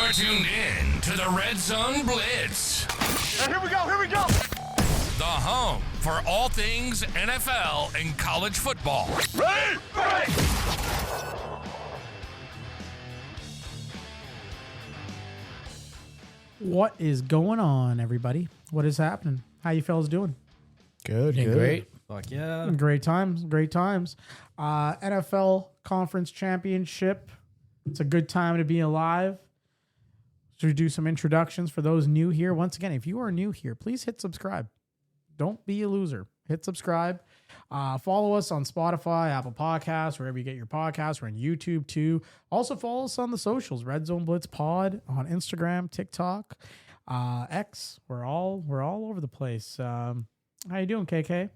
are tuned in to the Red Zone Blitz. And here we go. The home for all things NFL and college football. Ready? What is going on, everybody? What is happening? How you fellas doing? Good. Great. Fuck yeah. Great times. NFL Conference Championship. It's a good time to be alive. Should we do some introductions for those new here? Once again, if you are new here, please hit subscribe. Don't be a loser. Hit subscribe. Follow us on Spotify, Apple Podcasts, wherever you get your podcasts. We're on YouTube too. Also follow us on the socials, Red Zone Blitz Pod on Instagram, TikTok, X. We're all over the place. How you doing, KK?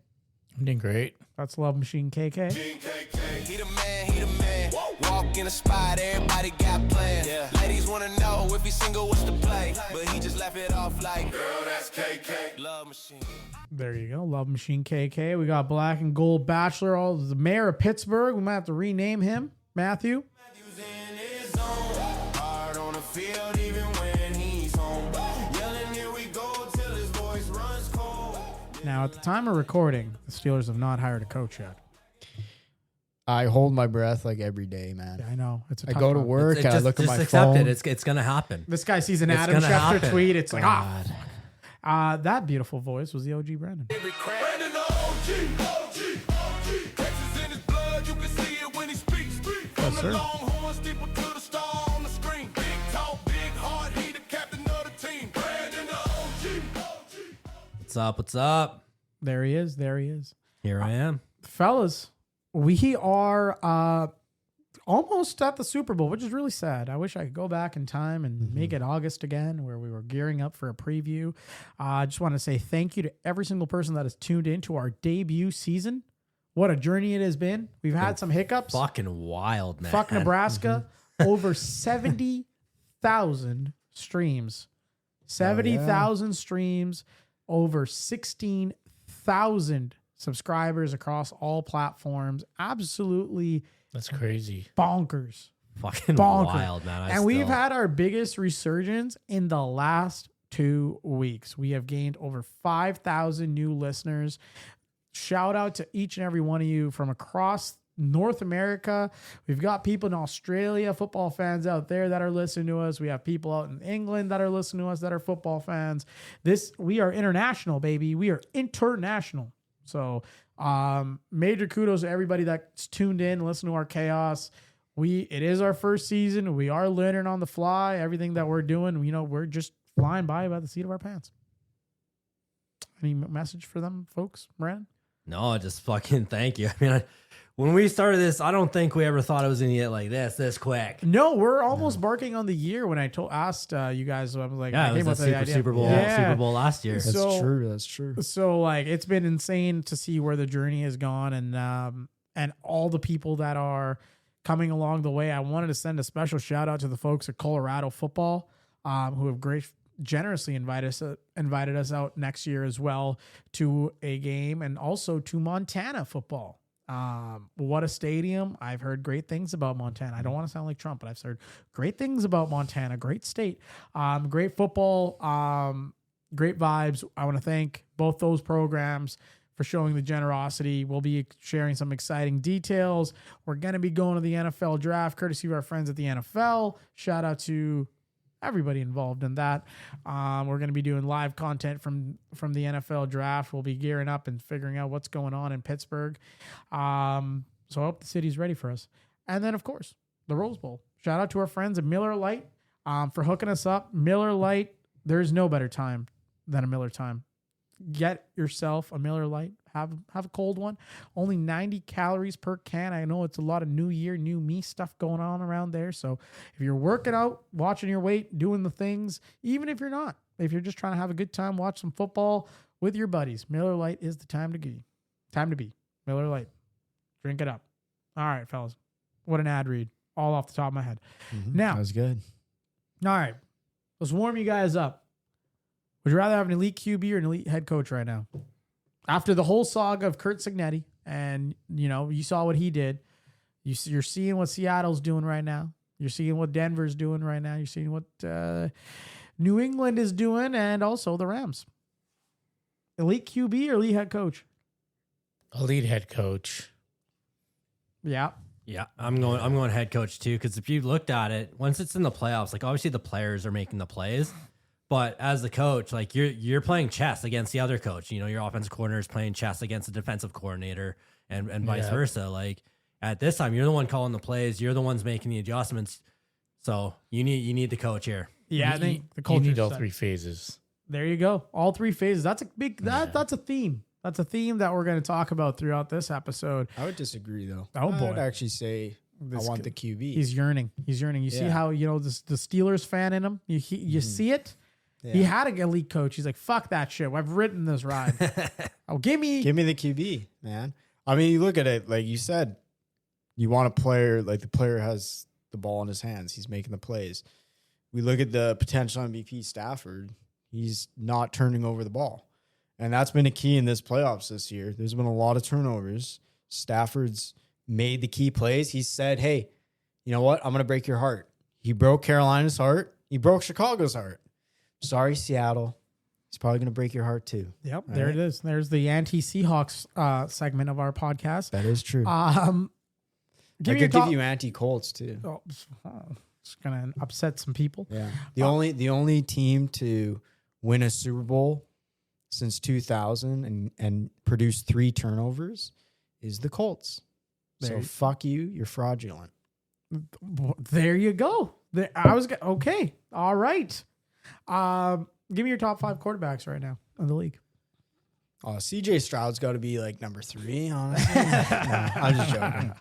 I'm doing great. That's Love Machine KK. He the man. Walk in the spot, everybody got plans. Yeah. Ladies wanna know if he's single, what's the play? But he just laugh it off like, girl, that's KK. Love Machine. There you go, Love Machine KK. We got Black and Gold Bachelor, the mayor of Pittsburgh. We might have to rename him, Matthew. Matthew's in his zone. Hard on the field, even when he's home. Yelling, here we go, till his voice runs cold. Now, at the time of recording, the Steelers have not hired a coach yet. I hold my breath like every day, man. Yeah, I know. It's a I tough go to one. work, I look at my accept phone. it. It's gonna happen. This guy sees an It's Adam gonna Schefter happen. tweet. It's like, God. that beautiful voice was the OG Brandon. Brandon the OG. Texas in his blood, you can see it when he speaks. From sir. the Longhorn steeple to the star on the screen. Big talk, big heart, he the captain of the team. Brandon the OG. What's up? There he is. Here I am. Fellas, we are almost at the Super Bowl, which is really sad. I wish I could go back in time and make it August again, where we were gearing up for a preview. I just want to say thank you to every single person that has tuned into our debut season. What a journey it has been. We've had some hiccups. Fucking wild, man. Fuck Nebraska. Over 70,000 streams. 70,000 streams. Over 16,000 subscribers across all platforms. Absolutely That's crazy. bonkers. Fucking Bonkers. wild, man. And we've had our biggest resurgence in the last 2 weeks. We have gained over 5,000 new listeners. Shout out to each and every one of you from across North America. We've got people in Australia, football fans out there that are listening to us. We have people out in England that are listening to us that are football fans. We are international, baby. We are international. So major kudos to everybody that's tuned in and listened to our chaos. It is our first season. We are learning on the fly. Everything that we're doing, we're just flying by the seat of our pants. Any message for them, folks, Brad? No, just fucking thank you. I mean, when we started this, I don't think we ever thought it was gonna get like this quick. No, we're almost barking on the year. When I asked you guys, I was like, Yeah, I it came was up the with the idea. Super Bowl, Yeah. Super Bowl last year. That's So- true. That's true. So like it's been insane to see where the journey has gone and all the people that are coming along the way. I wanted to send a special shout out to the folks at Colorado football who have generously invited us out next year as well to a game, and also to Montana football. What a stadium. I've heard great things about Montana. I don't want to sound like Trump, but I've heard great things about Montana. Great state. Great football. Great vibes. I want to thank both those programs for showing the generosity. We'll be sharing some exciting details. We're going to be going to the NFL draft, courtesy of our friends at the NFL. Shout out to everybody involved in that. We're going to be doing live content from the NFL draft. We'll be gearing up and figuring out what's going on in Pittsburgh. So I hope the city's ready for us. And then, of course, the Rose Bowl. Shout out to our friends at Miller Lite for hooking us up. Miller Lite, there's no better time than a Miller time. Get yourself a Miller Lite. Have a cold one. Only 90 calories per can. I know it's a lot of new year, new me stuff going on around there. So if you're working out, watching your weight, doing the things, even if you're not, if you're just trying to have a good time, watch some football with your buddies, Miller Lite is the time to be. Miller Lite. Drink it up. All right, fellas. What an ad read. All off the top of my head. Now, That was good. all right. Let's warm you guys up. Would you rather have an elite QB or an elite head coach right now? After the whole saga of Curt Cignetti, and you saw what he did. You're seeing what Seattle's doing right now. You're seeing what Denver's doing right now. You're seeing what New England is doing, and also the Rams. Elite QB or elite head coach? Elite head coach. Yeah. Yeah, I'm going head coach too, because if you looked at it, once it's in the playoffs, like obviously the players are making the plays, but as the coach, like you're playing chess against the other coach. You know, your offensive coordinator is playing chess against the defensive coordinator, and vice versa. Like at this time, you're the one calling the plays, you're the ones making the adjustments. So you need the coach here. Yeah, I think the culture. You need all 3 phases. There you go. All 3 phases. That's a big. That's a theme. That's a theme that we're going to talk about throughout this episode. I would disagree, though. Oh, boy. I would actually say I want the QB. He's yearning. You see how, the Steelers fan in him? You see it? Yeah. He had an elite coach. He's like, fuck that shit. I've written this ride. Give me the QB, man. I mean, you look at it, like you said, you want a player, like the player has the ball in his hands. He's making the plays. We look at the potential MVP Stafford. He's not turning over the ball. And that's been a key in this playoffs this year. There's been a lot of turnovers. Stafford's made the key plays. He said, hey, you know what? I'm going to break your heart. He broke Carolina's heart. He broke Chicago's heart. Sorry, Seattle. He's probably going to break your heart too. Yep, there it is. There's the anti-Seahawks segment of our podcast. That is true. I could give you anti-Colts too. It's going to upset some people. Yeah. The only team to win a Super Bowl since 2000 and produce 3 turnovers is the Colts. Fuck you. You're fraudulent. There you go. Okay. All right. Give me your top 5 quarterbacks right now in the league. Oh, CJ Stroud's got to be like number 3, honestly. No, I'm just joking.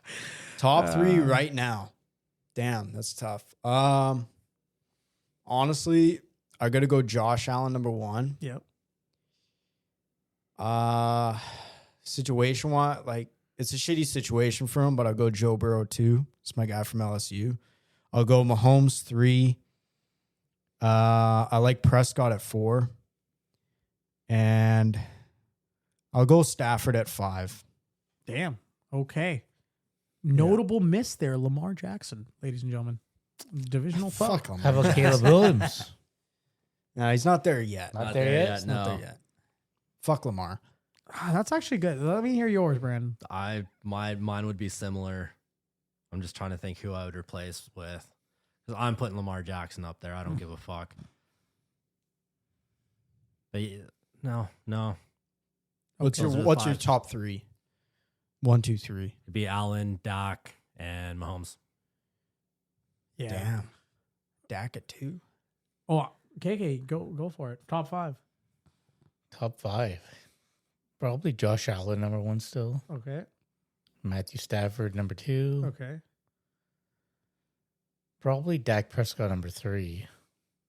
Top 3 right now. Damn, that's tough. Honestly, I got to go Josh Allen number 1. Yep. Situation wise, like it's a shitty situation for him, but I'll go Joe Burrow 2. It's my guy from LSU. I'll go Mahomes 3. I like Prescott at 4. And I'll go Stafford at 5. Damn. Okay. Notable miss there, Lamar Jackson, ladies and gentlemen. Divisional fuck him. How about Caleb Williams? No, he's not there yet. Not there yet? He's not there yet. Fuck Lamar. That's actually good. Let me hear yours, Brandon. Mine would be similar. I'm just trying to think who I would replace with. Because I'm putting Lamar Jackson up there. I don't give a fuck. But no. What's your top 3? 1, 2, 3. It'd be Allen, Dak, and Mahomes. Yeah. Damn. Dak at 2. Oh, KK, go for it. Top 5. Top 5. Probably Josh Allen, number 1 still. Okay. Matthew Stafford, number 2. Okay. Probably Dak Prescott, number 3.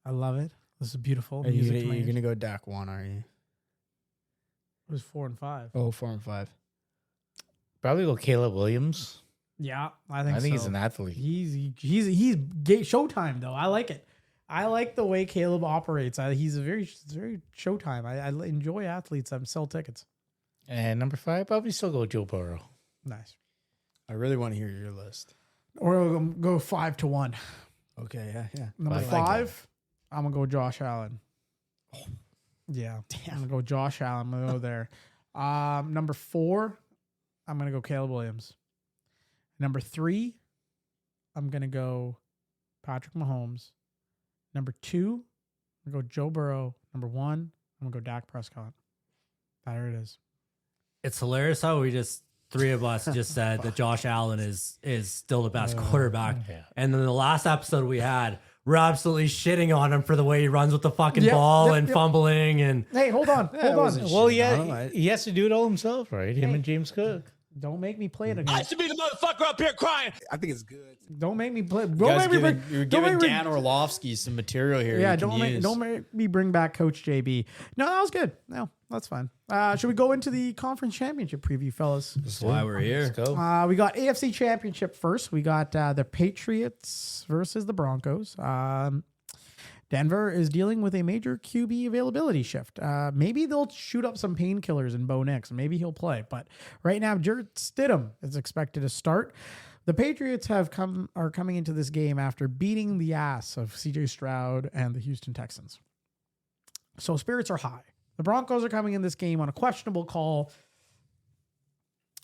I love it. This is beautiful. You're going to go Dak 1, are you? It was 4 and 5. Oh, 4 and 5. Probably go Caleb Williams. Yeah, I think he's an athlete. He's Showtime though. I like it. I like the way Caleb operates. He's very Showtime. I enjoy athletes. I'm sell tickets. And number 5, probably still go Joe Burrow. Nice. I really want to hear your list. Or we'll go 5-1. Okay, yeah. Number 5, I'm gonna go Josh Allen. Oh. Yeah, damn. I'm gonna go Josh Allen. I'm gonna go there. Number 4, I'm gonna go Caleb Williams. Number 3, I'm gonna go Patrick Mahomes. Number 2, I'm gonna go Joe Burrow. Number 1, I'm gonna go Dak Prescott. There it is. It's hilarious how three of us just said that Josh Allen is still the best quarterback. Yeah. And then the last episode we had, we're absolutely shitting on him for the way he runs with the fucking ball and fumbling. And hey, hold on. Well, yeah, he has to do it all himself, right? Him and James Cook. Don't make me play it again. I should be the motherfucker up here crying. I think it's good. Don't make me play. You're giving Dan Orlovsky some material here. Yeah, don't make me bring back Coach JB. No, that was good. No, that's fine. Should we go into the conference championship preview, fellas? that's why we're here. Let's go. We got AFC Championship first. We got the Patriots versus the Broncos. Denver is dealing with a major QB availability shift. Maybe they'll shoot up some painkillers in Bo Nix, and maybe he'll play. But right now, Jarrett Stidham is expected to start. The Patriots are coming into this game after beating the ass of CJ Stroud and the Houston Texans. So spirits are high. The Broncos are coming in this game on a questionable call.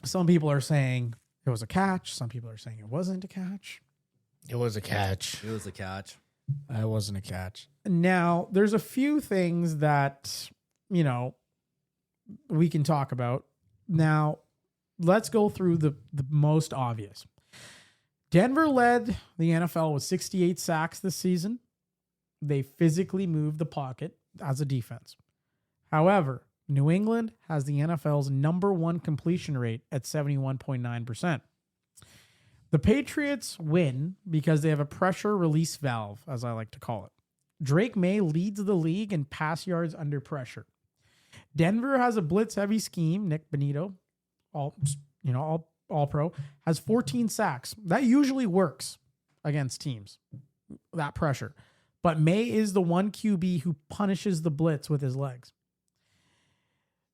Some people are saying it was a catch. Some people are saying it wasn't a catch. It was a catch. It was a catch. That wasn't a catch. Now, there's a few things that, we can talk about. Now, let's go through the most obvious. Denver led the NFL with 68 sacks this season. They physically moved the pocket as a defense. However, New England has the NFL's number one completion rate at 71.9%. The Patriots win because they have a pressure release valve, as I like to call it. Drake May leads the league in pass yards under pressure. Denver has a blitz-heavy scheme. Nick Bonito, all pro, has 14 sacks. That usually works against teams, that pressure. But May is the one QB who punishes the blitz with his legs.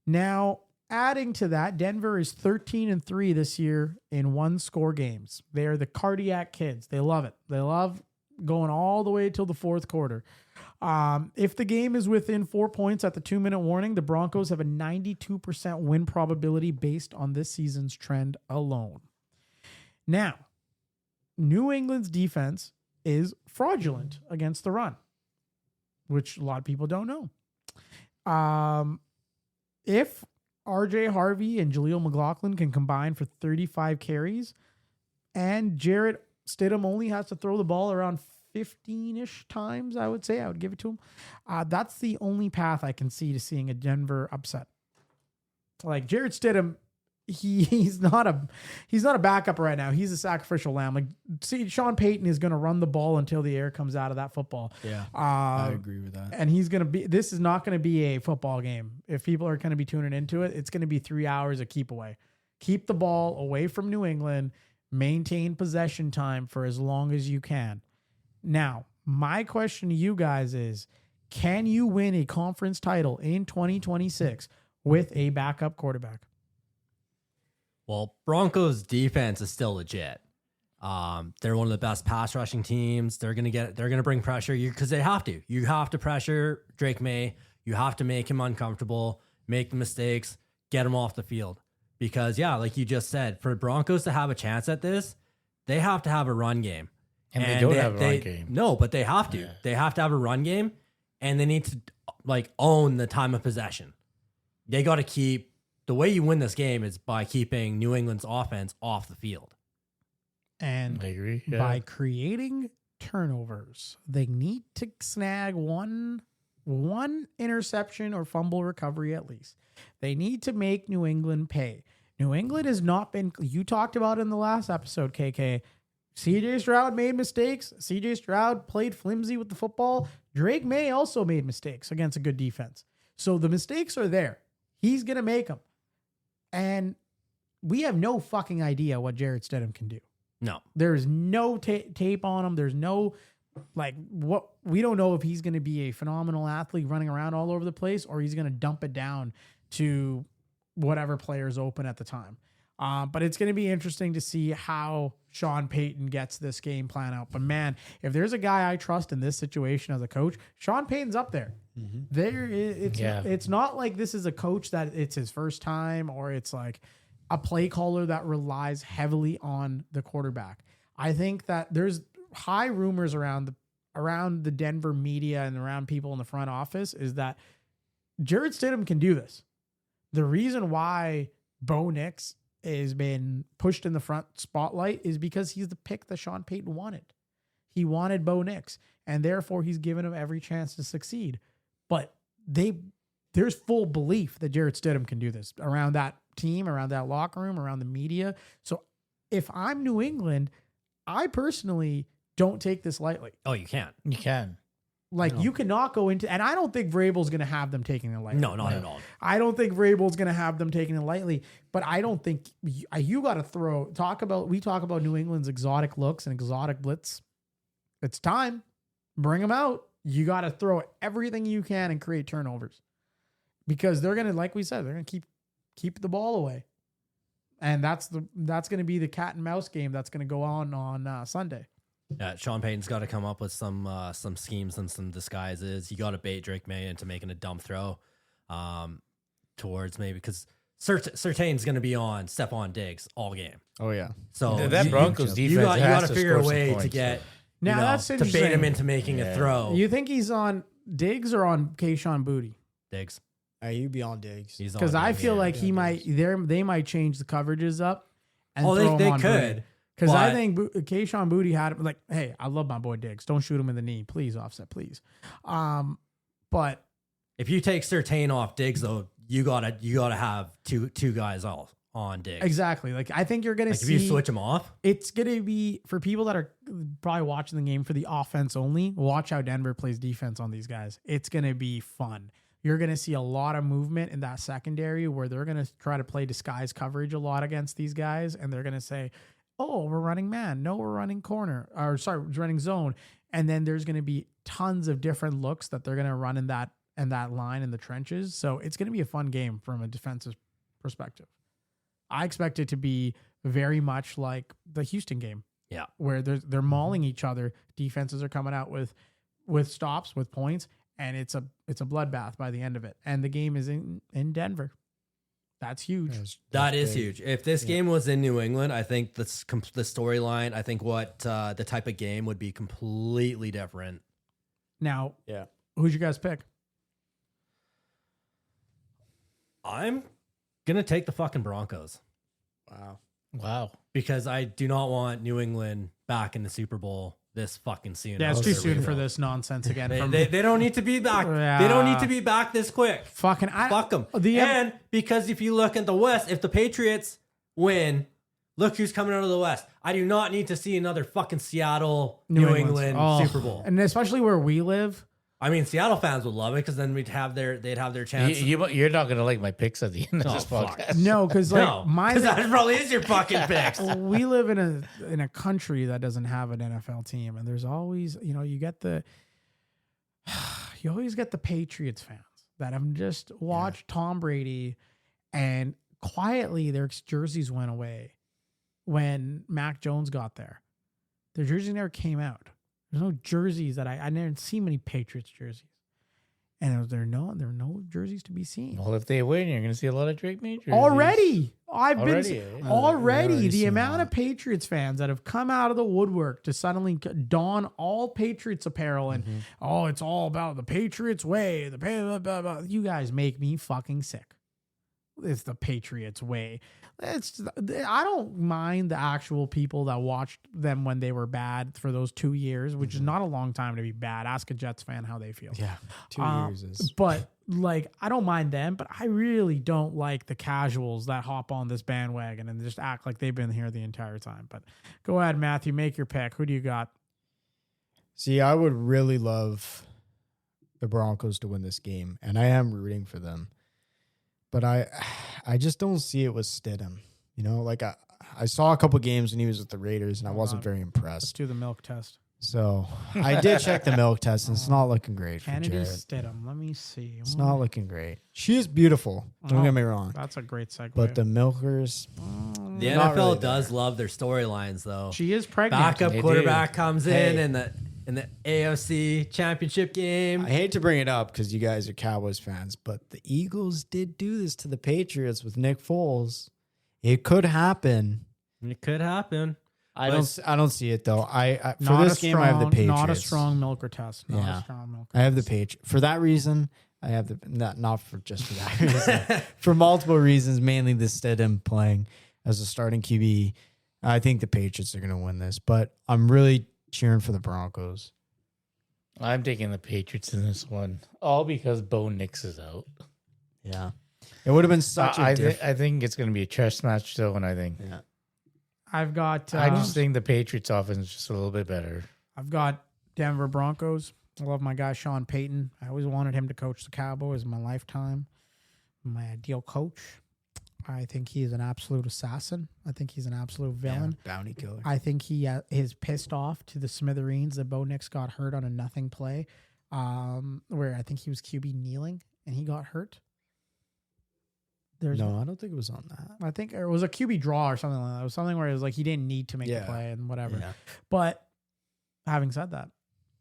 Now, adding to that, Denver is 13-3 this year in one-score games. They are the cardiac kids. They love it. They love going all the way till the fourth quarter. If the game is within 4 points at the 2-minute warning, the Broncos have a 92% win probability based on this season's trend alone. Now, New England's defense is fraudulent against the run, which a lot of people don't know. If RJ Harvey and Jaleel McLaughlin can combine for 35 carries, and Jarrett Stidham only has to throw the ball around 15-ish times, I would give it to him. That's the only path I can see to seeing a Denver upset. Like Jarrett Stidham, he's not a backup right now. He's a sacrificial lamb. Like, see, Sean Payton is going to run the ball until the air comes out of that football. Yeah, I agree with that. And this is not going to be a football game. If people are going to be tuning into it, it's going to be 3 hours of keep away. Keep the ball away from New England. Maintain possession time for as long as you can. Now, my question to you guys is, can you win a conference title in 2026 with a backup quarterback? Well, Broncos defense is still legit. They're one of the best pass rushing teams. They're gonna bring pressure because they have to. You have to pressure Drake May. You have to make him uncomfortable, make the mistakes, get him off the field. Because like you just said, for Broncos to have a chance at this, they have to have a run game. And they don't have a run game. No, but they have to. Yeah. They have to have a run game, and they need to own the time of possession. They got to keep. The way you win this game is by keeping New England's offense off the field. And I agree. Yeah. By creating turnovers, they need to snag one interception or fumble recovery at least. They need to make New England pay. New England has not been, you talked about in the last episode, KK. CJ Stroud made mistakes. CJ Stroud played flimsy with the football. Drake May also made mistakes against a good defense. So the mistakes are there. He's going to make them. And we have no fucking idea what Jarrett Stidham can do. No. There's no tape on him. There's no, we don't know if he's going to be a phenomenal athlete running around all over the place or he's going to dump it down to whatever player's open at the time. But it's going to be interesting to see how Sean Payton gets this game plan out. But man, if there's a guy I trust in this situation as a coach, Sean Payton's up there. Mm-hmm. It's not like this is a coach that it's his first time or it's like a play caller that relies heavily on the quarterback. I think that there's high rumors around the Denver media and around people in the front office is that Jarrett Stidham can do this. The reason why Bo Nix has been pushed in the front spotlight is because he's the pick that Sean Payton wanted. He wanted Bo Nix, and therefore he's given him every chance to succeed. But there's full belief that Jarrett Stidham can do this around that team, around that locker room, around the media. So if I'm New England, I personally don't take this lightly. Oh, you can't. You can. You cannot go into, and I don't think Vrabel's going to have them taking it lightly. No, not at all. I don't think Vrabel's going to have them taking it lightly, but I don't think you got to we talk about New England's exotic looks and exotic blitz. It's time. Bring them out. You got to throw everything you can and create turnovers because they're going to, like we said, they're going to keep the ball away. And that's going to be the cat and mouse game that's going to go on Sunday. Yeah, Sean Payton's got to come up with some schemes and some disguises. You got to bait Drake May into making a dump throw towards maybe because Surtain's going to be on Stephon Diggs all game. Oh yeah. So that Broncos defense you got has to to figure a score some way to points, get Now, that's to bait him interesting. into making a throw. You think he's on Diggs or on Keyshawn Booty? Diggs. You be on Diggs. He's on Because I Diggs. feel like he Yeah, might they might change the coverages up. And Oh, throw they him on could. Because I but- think Keyshawn Booty had like, hey, I love my boy Diggs. Don't shoot him in the knee, please. Offset, please. But If you take Surtain off Diggs, though, you gotta have two guys off on Diggs. exactly, like I think you're gonna Like if see. you switch them off, It's gonna be for people that are probably watching the game for the offense only. Watch how Denver plays defense on these guys. It's gonna be fun. You're gonna see a lot of movement in that secondary where they're gonna try to play disguise coverage a lot against these guys, and they're gonna say, "Oh, we're running man. No, we're running corner. Or sorry, we're running zone." And then there's gonna be tons of different looks that they're gonna run in that line in the trenches. So it's gonna be a fun game from a defensive perspective. I expect it to be very much like the Houston game. Yeah. Where they're mauling each other. Defenses are coming out with stops, with points, and it's a bloodbath by the end of it. And the game is in Denver. That's huge. that is huge. If this game was in New England, I think the storyline, I think what the type of game would be completely different. Now, Yeah. who'd you guys pick? I'm gonna take the fucking Broncos Wow. because I do not want New England back in the Super Bowl this fucking soon. Yeah, it's after too the soon for rebuild. this nonsense again. They don't need to be back. They don't need to be back this quick. Fucking Fuck them. The And because if you look at the West, if the Patriots win, look who's coming out of the West. I do not need to see another fucking Seattle, New England Super Bowl. And especially where we live. I mean, Seattle fans would love it because then they'd have their chance. You're not gonna like my picks at the end of this fuck. podcast. No, because like No, mine. because that probably is your fucking picks. We live in a country that doesn't have an NFL team, and there's always you always get the Patriots fans that have just watched Tom Brady, and quietly their jerseys went away when Mac Jones got there. Their jerseys never came out. There's no jerseys that I never see many Patriots jerseys, and there are no jerseys to be seen. Well, if they win, you're gonna see a lot of Drake May jerseys. Already, Already, already the seen amount that. of Patriots fans that have come out of the woodwork to suddenly don all Patriots apparel and it's all about the Patriots way. Blah, blah, blah. You guys make me fucking sick. It's the Patriots way. I don't mind the actual people that watched them when they were bad for those 2 years, which is not a long time to be bad. Ask a Jets fan how they feel. Yeah. 2 years is. But like, I don't mind them, but I really don't like the casuals that hop on this bandwagon and just act like they've been here the entire time. But go ahead, Matthew, make your pick. Who do you got? See, I would really love the Broncos to win this game, and I am rooting for them. But I just don't see it with Stidham. Like I saw a couple games when he was with the Raiders, and I wasn't very Let's impressed. do the milk test. So I did check the milk test, and it's not looking great for Kennedy Jared. Stidham. Let me see. It's not looking great. She is beautiful. Don't get me wrong. That's a great segue. But the milkers, The Not NFL really does love their storylines, though. she is pregnant. Backup They quarterback comes in Hey. in the AFC championship game. I hate to bring it up because you guys are Cowboys fans, but the Eagles did do this to the Patriots with Nick Foles. It could happen. It could happen. I don't see it though. I for Not this a game I have the strong- Patriots. Not a strong milker test. Not Yeah. a strong milker I have the page for that reason. I have the not for just for that reason. For multiple reasons, mainly the Stidham playing as a starting QB. I think the Patriots are going to win this, but I'm really cheering for the Broncos. I'm taking the Patriots in this one, all because Bo Nix is out. Yeah, it would have been such a I think it's going to be a chess match though, and I think yeah. I've got. I just think the Patriots offense is just a little bit better. I've got Denver Broncos. I love my guy Sean Payton. I always wanted him to coach the Cowboys in my lifetime. My ideal coach. I think he is an absolute assassin. I think he's an absolute villain. Bounty killer. I think he is pissed off to the smithereens that Bo Nix got hurt on a nothing play, where I think he was QB kneeling and he got hurt. There's No, I don't think it was on that. I think it was a QB draw or something like that. It was something where it was like he didn't need to make the play and whatever. Yeah. But having said that,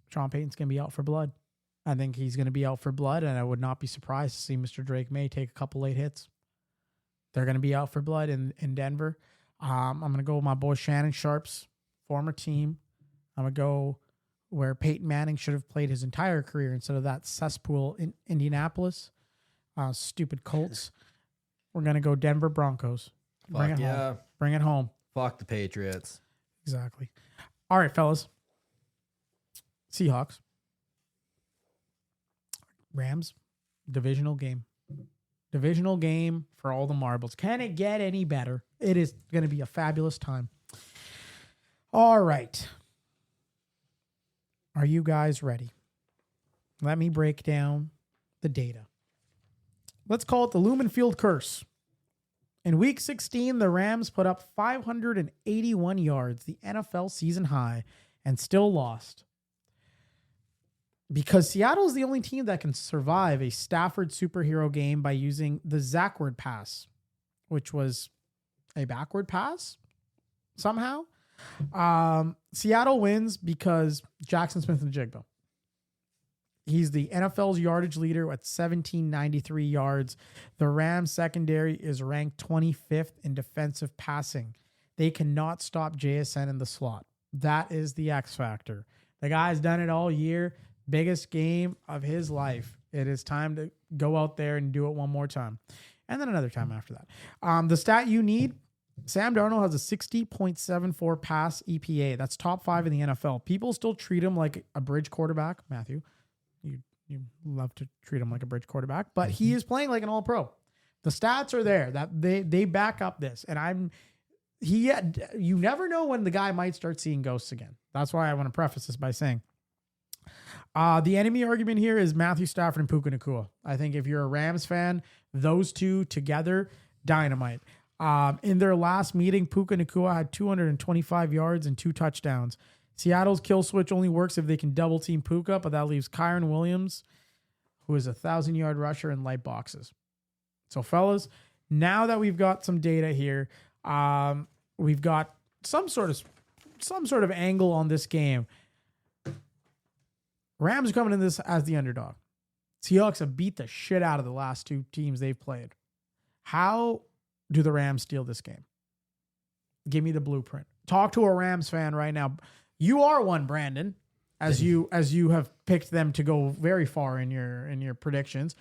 Sean Payton's going to be out for blood. I think he's going to be out for blood, and I would not be surprised to see Mr. Drake May take a couple late hits. They're going to be out for blood in Denver. I'm going to go with my boy Shannon Sharp's former team. I'm going to go where Peyton Manning should have played his entire career instead of that cesspool in Indianapolis. Stupid Colts. We're going to go Denver Broncos. Bring it home. Bring it home. Fuck the Patriots. Exactly. All right, fellas. Seahawks. Rams. Divisional game. Divisional game for all the marbles. Can it get any better? It is going to be a fabulous time. All right. Are you guys ready? Let me break down the data. Let's call it the Lumen Field curse. In week 16, the Rams put up 581 yards, the NFL season high, and still lost. Because Seattle is the only team that can survive a Stafford superhero game by using the Zackward pass, which was a backward pass somehow. Seattle wins because Jackson Smith-Njigba. He's the NFL's yardage leader at 1,793 yards. The Rams secondary is ranked 25th in defensive passing. They cannot stop JSN in the slot. That is the X factor. The guy's done it all year. Biggest game of his life. It is time to go out there and do it one more time. And then another time after that. The stat you need, Sam Darnold has a 60.74 pass EPA. That's top 5 in the NFL. People still treat him like a bridge quarterback. Matthew, you love to treat him like a bridge quarterback, but he is playing like an all-pro. The stats are there that they back up this. And you never know when the guy might start seeing ghosts again. That's why I want to preface this by saying, the enemy argument here is Matthew Stafford and Puka Nacua. I think if you're a Rams fan, those two together, dynamite. In their last meeting, Puka Nacua had 225 yards and 2 touchdowns. Seattle's kill switch only works if they can double team Puka, but that leaves Kyron Williams, who is a 1,000-yard rusher in light boxes. So, fellas, now that we've got some data here, we've got some sort of angle on this game. Rams are coming in this as the underdog. Seahawks have beat the shit out of the last 2 teams they've played. How do the Rams steal this game? Give me the blueprint. Talk to a Rams fan right now. You are one, Brandon, as you have picked them to go very far in your predictions.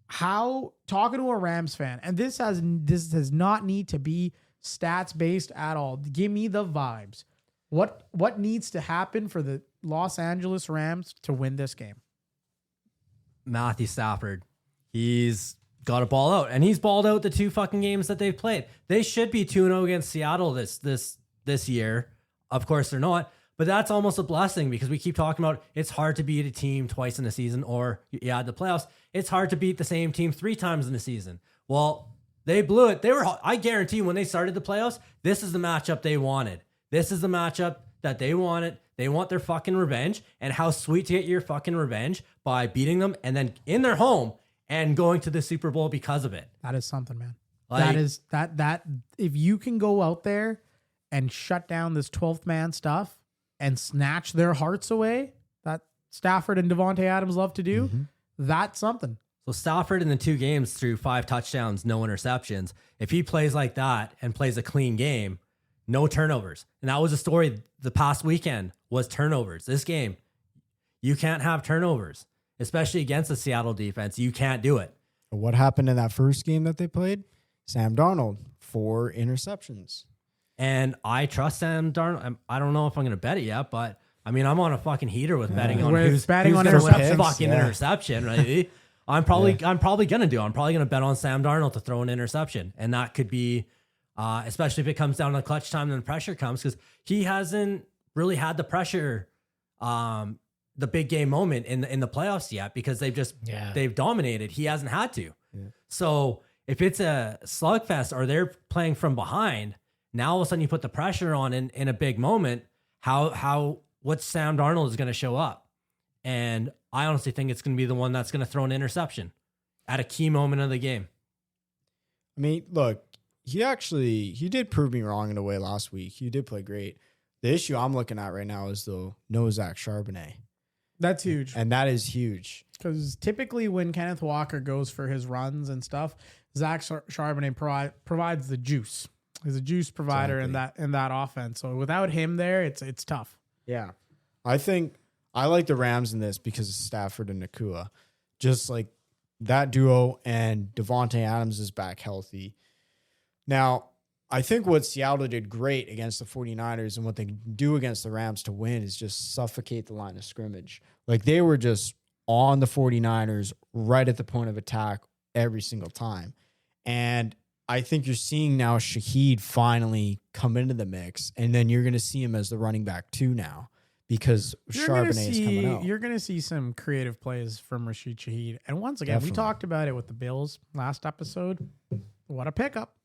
How talking to a Rams fan, and this does not need to be stats based at all. Give me the vibes. What needs to happen for the Los Angeles Rams to win this game? Matthew Stafford. He's got to ball out, and he's balled out the 2 fucking games that they've played. They should be 2-0 against Seattle this year. Of course they're not, but that's almost a blessing because we keep talking about it's hard to beat a team twice in a season, or the playoffs. It's hard to beat the same team 3 times in a season. Well, they blew it. I guarantee when they started the playoffs, this is the matchup they wanted. This is the matchup that they wanted. They want their fucking revenge, and how sweet to get your fucking revenge by beating them and then in their home and going to the Super Bowl because of it. That is something, man. That is that if you can go out there and shut down this 12th man stuff and snatch their hearts away, that Stafford and Devontae Adams love to do, that's something. So Stafford in the 2 games threw 5 touchdowns, no interceptions. If he plays like that and plays a clean game, no turnovers. And that was a story the past weekend was turnovers. This game, you can't have turnovers, especially against the Seattle defense. You can't do it. What happened in that first game that they played? Sam Darnold, 4 interceptions. And I trust Sam Darnold. I don't know if I'm going to bet it yet, but I mean, I'm on a fucking heater with betting on who's on going to win a fucking Yeah. interception, right? I'm probably going to bet on Sam Darnold to throw an interception. And that could be, especially if it comes down to clutch time and the pressure comes, because he hasn't really had the pressure, the big game moment in the playoffs yet, because they've dominated. He hasn't had to. Yeah. So if it's a slugfest or they're playing from behind, now all of a sudden you put the pressure on in a big moment, what Sam Darnold is going to show up. And I honestly think it's going to be the one that's going to throw an interception at a key moment of the game. I mean, look, he did prove me wrong in a way last week. He did play great. The issue I'm looking at right now is no Zach Charbonnet. That's huge. And that is huge. Because typically when Kenneth Walker goes for his runs and stuff, Zach Charbonnet provides the juice. He's a juice provider in that offense. So without him there, it's tough. Yeah. I think I like the Rams in this because of Stafford and Nakua. Just like that duo, and Devontae Adams is back healthy. Now, I think what Seattle did great against the 49ers and what they do against the Rams to win is just suffocate the line of scrimmage. Like they were just on the 49ers right at the point of attack every single time. And I think you're seeing now Shaheed finally come into the mix, and then you're going to see him as the running back too now because Charbonnet is coming out. You're going to see some creative plays from Rashid Shaheed. And once again, we talked about it with the Bills last episode. What a pickup.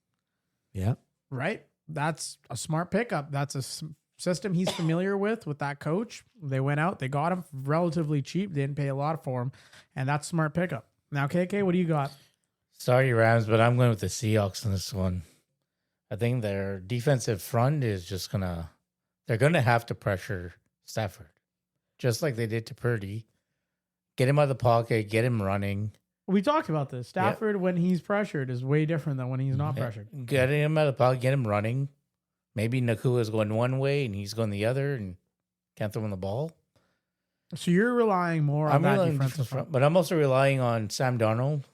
Yeah. Right? That's a smart pickup. That's a system he's familiar with that coach. They went out, they got him relatively cheap, didn't pay a lot for him, and that's a smart pickup. Now, KK, what do you got? Sorry, Rams, but I'm going with the Seahawks in this one. I think their defensive front is just they're going to have to pressure Stafford, just like they did to Purdy. Get him out of the pocket, get him running. We talked about this. Stafford, when he's pressured, is way different than when he's not pressured. Get him out of the pocket, get him running. Maybe Nakua is going one way and he's going the other and can't throw him the ball. So you're relying more on that defensive front. But I'm also relying on Sam Darnold.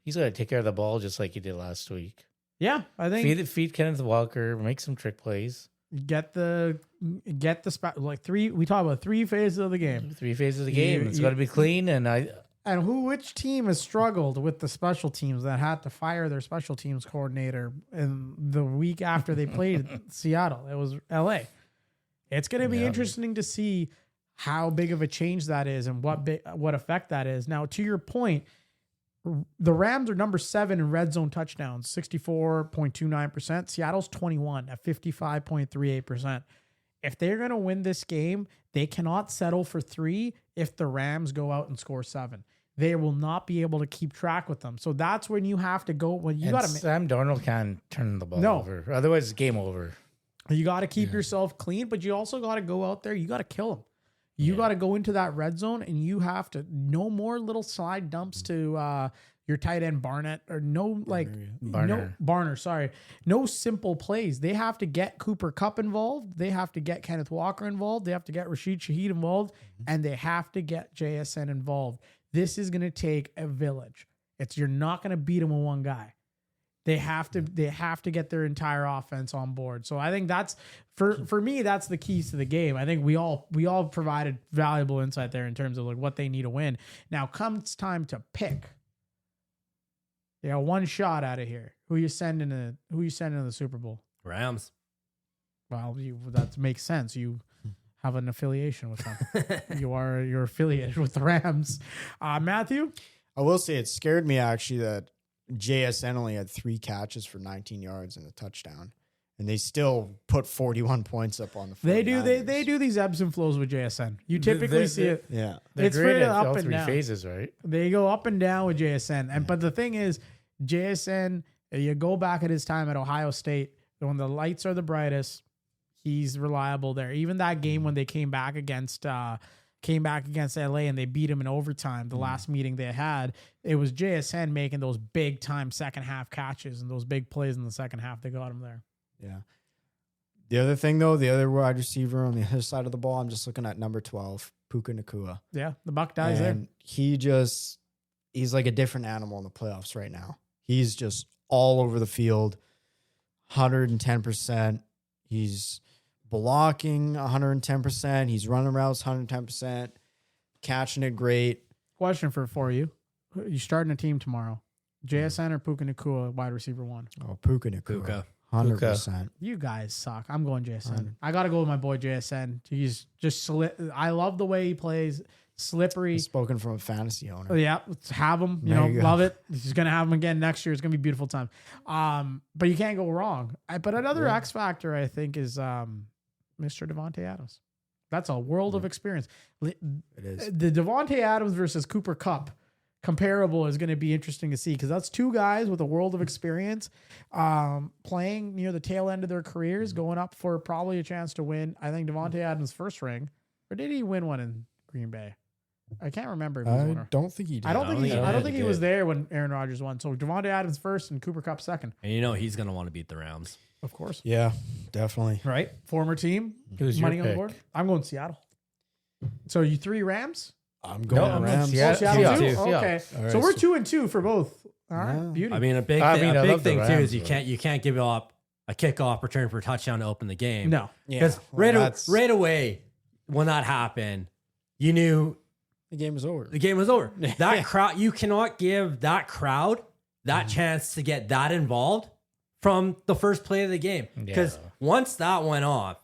He's got to take care of the ball just like he did last week. Yeah, I think feed Kenneth Walker, make some trick plays. Get the like three. We talk about 3 phases of the game. 3 phases of the game. It's got to be clean, which team has struggled with the special teams that had to fire their special teams coordinator in the week after they played Seattle? It was LA. It's going to be interesting to see how big of a change that is and what effect that is. Now, to your point, the Rams are number 7 in red zone touchdowns, 64.29%. Seattle's 21 at 55.38%. If they're going to win this game, they cannot settle for 3 if the Rams go out and score 7. They will not be able to keep track with them. So that's when you have to go. When you got to. Sam Darnold can't turn the ball over. Otherwise, it's game over. You got to keep yourself clean, but you also got to go out there. You got to kill them. You got to go into that red zone, and you have to no more little slide dumps to your tight end Barnett or Barner. Sorry, no simple plays. They have to get Cooper Kupp involved. They have to get Kenneth Walker involved. They have to get Rashid Shaheed involved, and they have to get JSN involved. This is going to take a village. You're not going to beat them with one guy. They have to get their entire offense on board. So I think that's for me, that's the keys to the game. I think we all provided valuable insight there in terms of like what they need to win. Now comes time to pick. They got one shot out of here. Who you sending to the Super Bowl? Rams. Well, that makes sense. You have an affiliation with them. You're affiliated with the Rams. Matthew? I will say it scared me actually that JSN only had 3 catches for 19 yards and a touchdown, and they still put 41 points up on the 49ers. They do these ebbs and flows with JSN. You typically see it. Yeah. It's great at up all and 3 down. phases, right? They go up and down with JSN. But the thing is, JSN, you go back at his time at Ohio State, when the lights are the brightest, he's reliable there. Even that game when they came back against LA and they beat him in overtime, the last meeting they had, it was JSN making those big time second half catches and those big plays in the second half. They got him there. Yeah. The other thing though, the other wide receiver on the other side of the ball, I'm just looking at number 12, Puka Nacua. Yeah. The Buck dies there. He's like a different animal in the playoffs right now. He's just all over the field, 110%. He's blocking 110%. He's running routes 110%, catching it great. Question for you. You starting a team tomorrow. JSN or Puka Nacua, wide receiver 1? Oh, Puka Nacua. 100%. You guys suck. I'm going JSN. I got to go with my boy JSN. He's just I love the way he plays. Slippery. Spoken from a fantasy owner. Yeah, let's have him. There you go. Love it. He's going to have him again next year. It's going to be a beautiful time. But you can't go wrong. But another X factor, I think, is Mr. Devontae Adams. That's a world of experience. It is. The Devontae Adams versus Cooper Kupp comparable is going to be interesting to see, because that's two guys with a world of experience, playing near the tail end of their careers, going up for probably a chance to win. I think Devontae Adams' first ring, or did he win one in Green Bay? I can't remember. If he was a I winner. don't think he did. I don't think he was did. there when Aaron Rodgers won. So Devontae Adams first and Cooper Kupp second, And you know he's going to want to beat the Rams. of course. Yeah, definitely. Right, former team. Who's your Money on the pick? board. I'm going Seattle. So you 3 Rams? I'm going I'm going Rams. Seattle. Seattle too? Seahawks. Okay. All right, So we're so- 2-2 for both. All right. Yeah. Beauty. I mean, a big I thing, mean, a I big love the thing too Rams, is you but- can't give up a kickoff return for a touchdown to open the game. no. Because right away when that happened, you knew the game was over. the game was over. That crowd, you cannot give that crowd that chance to get that involved from the first play of the game. Because Yeah. once that went off,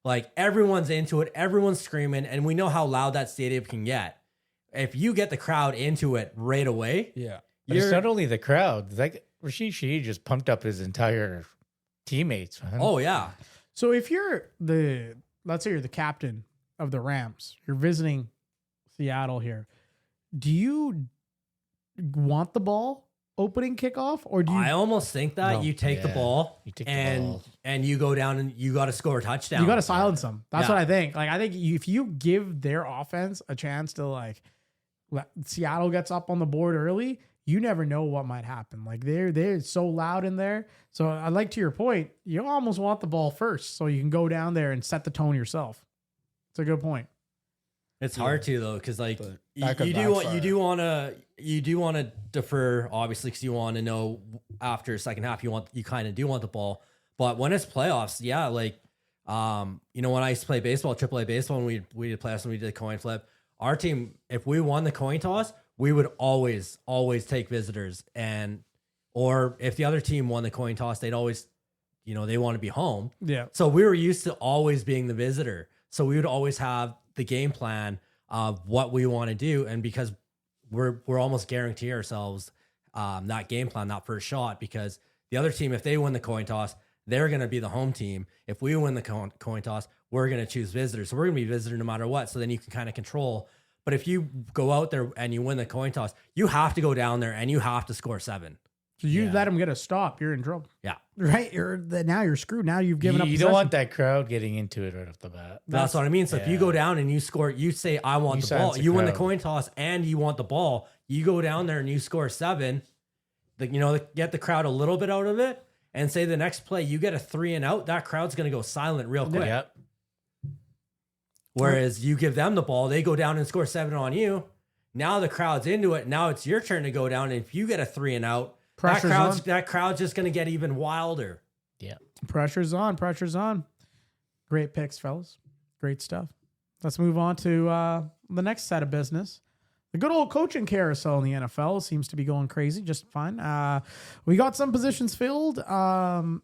like everyone's into it, everyone's screaming, and we know how loud that stadium can get. If you get the crowd into it right away, Yeah. But it's not only the crowd. Like Rashid Shaheed just pumped up his entire teammates, man. oh yeah, So if you're let's say you're the captain of the Rams, you're visiting Seattle here, do you want the ball opening kickoff, or do you? I almost think that No. you take the Yeah. ball You take the and ball. and you go down and you got to score a touchdown. You got to silence them. That's Yeah. what I think. Like, I think if you give their offense a chance to, like, Seattle gets up on the board early, you never know what might happen. Like, they're so loud in there. So I like, to your point, you almost want the ball first so you can go down there and set the tone yourself. It's a good point. It's hard to though, because like But you, that could you do backfire. you do want to defer, obviously, because you want to know after a second half you kind of do want the ball. But when it's playoffs, yeah, like you know, when I used to play baseball, AAA baseball, and we did playoffs and we did a coin flip. Our team, if we won the coin toss, we would always take visitors, or if the other team won the coin toss, they'd always, you know, they want to be home. Yeah. So we were used to always being the visitor. So we would always have the game plan of what we want to do. And because we're almost guarantee ourselves that game plan, that first shot, because the other team, if they win the coin toss, they're going to be the home team. If we win the coin toss, we're going to choose visitors. So we're going to be visitor no matter what. So then you can kind of control. But if you go out there and you win the coin toss, you have to go down there and you have to score 7. So you let them get a stop, you're in trouble. Yeah. Right? Now you're screwed. Now you've given up You possession. don't want that crowd getting into it right off the bat. That's what I mean. So if you go down and you score, you say, I want You the ball. silence the You win the crowd. coin toss and you want the ball. You go down there and you score 7. Get the crowd a little bit out of it, and say the next play you get a 3 and out. That crowd's going to go silent real quick. Yep. Whereas you give them the ball, they go down and score 7 on you. Now the crowd's into it. Now it's your turn to go down. And if you get a 3 and out, Pressure's that crowd's just going to get even wilder. Yeah. Pressure's on. Pressure's on. Great picks, fellas. Great stuff. Let's move on to the next set of business. The good old coaching carousel in the NFL seems to be going crazy just fine. We got some positions filled. Some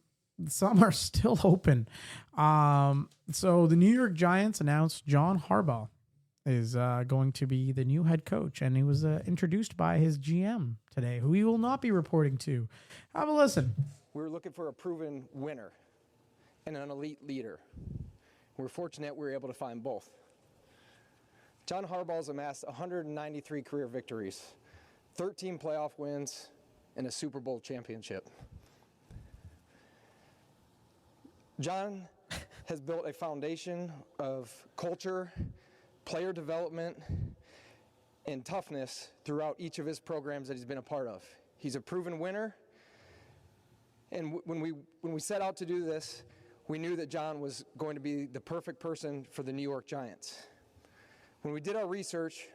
are still open. So the New York Giants announced John Harbaugh is going to be the new head coach, and he was introduced by his GM today, who he will not be reporting to. Have a listen. We were looking for a proven winner and an elite leader. We're fortunate we were able to find both. John Harbaugh's amassed 193 career victories, 13 playoff wins, and a Super Bowl championship. John has built a foundation of culture, player development, and toughness throughout each of his programs that he's been a part of. He's a proven winner. And when we set out to do this, we knew that John was going to be the perfect person for the New York Giants. When we did our research,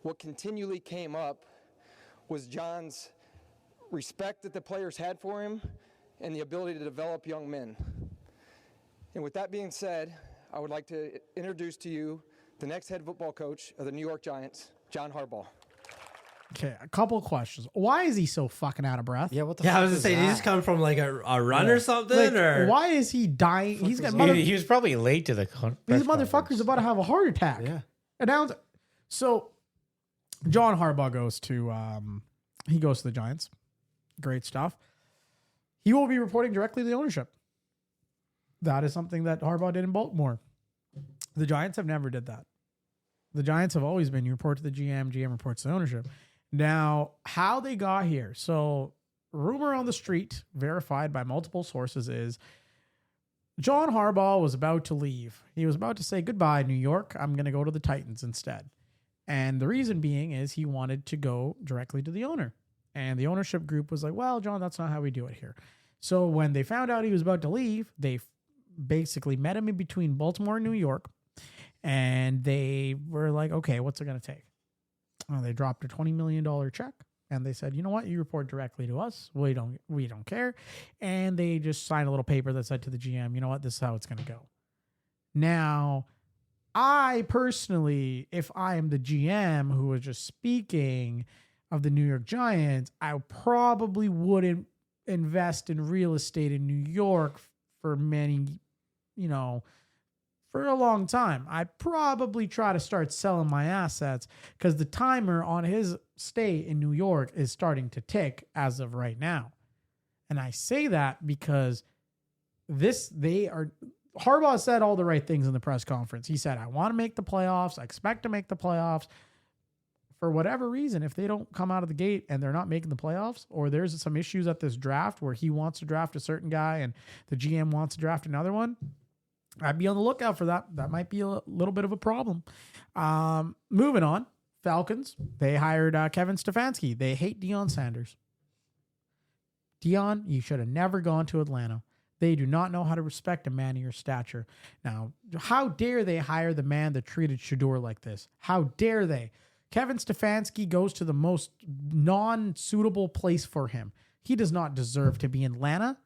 what continually came up was John's respect that the players had for him and the ability to develop young men. And with that being said, I would like to introduce to you the next head football coach of the New York Giants, John Harbaugh. Okay, a couple of questions. Why is he so fucking out of breath? Yeah, what the Yeah, fuck I was going is to say, did he that? just come from like a run or something? Like, or why is he dying? He's got He was probably late to the these motherfuckers about to have a heart attack. Yeah. So John Harbaugh goes to the Giants. Great stuff. He will be reporting directly to the ownership. That is something that Harbaugh did in Baltimore. The Giants have never did that. The Giants have always been, you report to the GM, GM reports to the ownership. Now, how they got here. So, rumor on the street, verified by multiple sources, is John Harbaugh was about to leave. He was about to say, goodbye, New York. I'm going to go to the Titans instead. And the reason being is he wanted to go directly to the owner. And the ownership group was like, well, John, that's not how we do it here. So when they found out he was about to leave, they basically met him in between Baltimore and New York. And they were like, okay, what's it going to take? Well, they dropped a $20 million check. And they said, you know what? You report directly to us. We don't care. And they just signed a little paper that said to the GM, you know what? This is how it's going to go. Now, I personally, if I am the GM who was just speaking of the New York Giants, I probably wouldn't invest in real estate in New York for for a long time. I'd probably try to start selling my assets because the timer on his stay in New York is starting to tick as of right now. And I say that because Harbaugh said all the right things in the press conference. He said, I want to make the playoffs. I expect to make the playoffs. For whatever reason, if they don't come out of the gate and they're not making the playoffs, or there's some issues at this draft where he wants to draft a certain guy and the GM wants to draft another one, I'd be on the lookout for that. That might be a little bit of a problem. Moving on, Falcons. They hired Kevin Stefanski. They hate Deion Sanders. Deion, you should have never gone to Atlanta. They do not know how to respect a man of your stature. Now, how dare they hire the man that treated Shador like this? How dare they? Kevin Stefanski goes to the most non-suitable place for him. He does not deserve to be in Atlanta.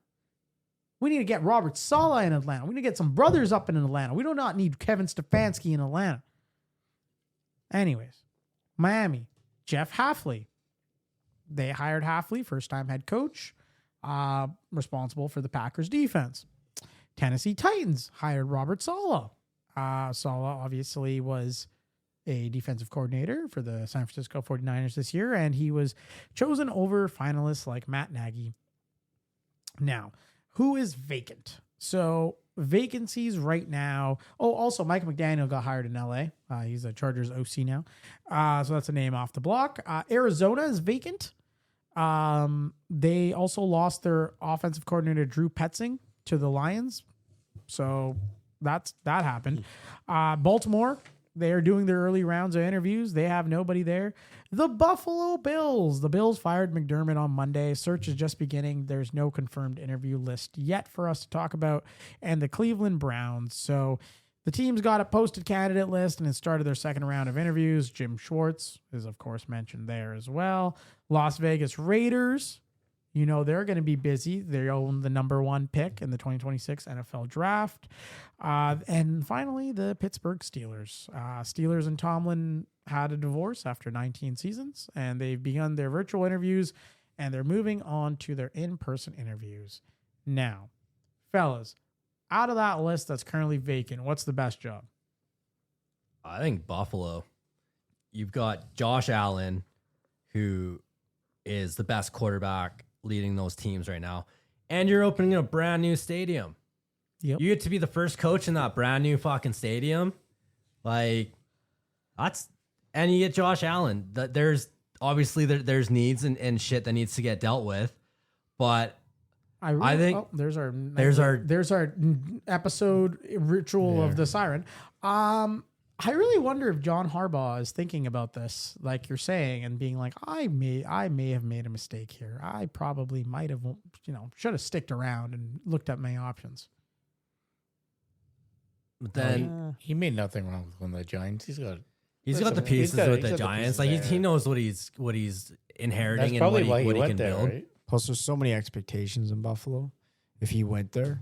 We need to get Robert Saleh in Atlanta. We need to get some brothers up in Atlanta. We do not need Kevin Stefanski in Atlanta. Anyways, Miami, Jeff Hafley. They hired Hafley, first-time head coach, responsible for the Packers defense. Tennessee Titans hired Robert Saleh. Saleh obviously was a defensive coordinator for the San Francisco 49ers this year, and he was chosen over finalists like Matt Nagy. Now, who is vacant? So vacancies right now. Oh, also Mike McDaniel got hired in LA. He's a Chargers OC now. So that's a name off the block. Arizona is vacant. They also lost their offensive coordinator, Drew Petzing, to the Lions. So that happened. Baltimore, they are doing their early rounds of interviews. They have nobody there. The Buffalo Bills. The Bills fired McDermott on Monday. Search is just beginning. There's no confirmed interview list yet for us to talk about. And the Cleveland Browns. So the team's got a posted candidate list and it started their second round of interviews. Jim Schwartz is, of course, mentioned there as well. Las Vegas Raiders. You know, they're going to be busy. They own the number 1 pick in the 2026 NFL draft. And finally, the Pittsburgh Steelers. Steelers and Tomlin had a divorce after 19 seasons, and they've begun their virtual interviews, and they're moving on to their in-person interviews. Now, fellas, out of that list that's currently vacant, what's the best job? I think Buffalo. You've got Josh Allen, who is the best quarterback leading those teams right now. And you're opening a brand new stadium. Yep. You get to be the first coach in that brand new fucking stadium. Like, and you get Josh Allen. There's obviously there's needs and shit that needs to get dealt with. But I think there's our episode ritual of the siren. I really wonder if John Harbaugh is thinking about this, like you're saying, and being like, I may have made a mistake here. I probably might have, should have sticked around and looked at my options. But then he made nothing wrong with one of the Giants. He's got the pieces with the Giants. Like he knows what he's inheriting and what he can build. Right? Plus, there's so many expectations in Buffalo. If he went there,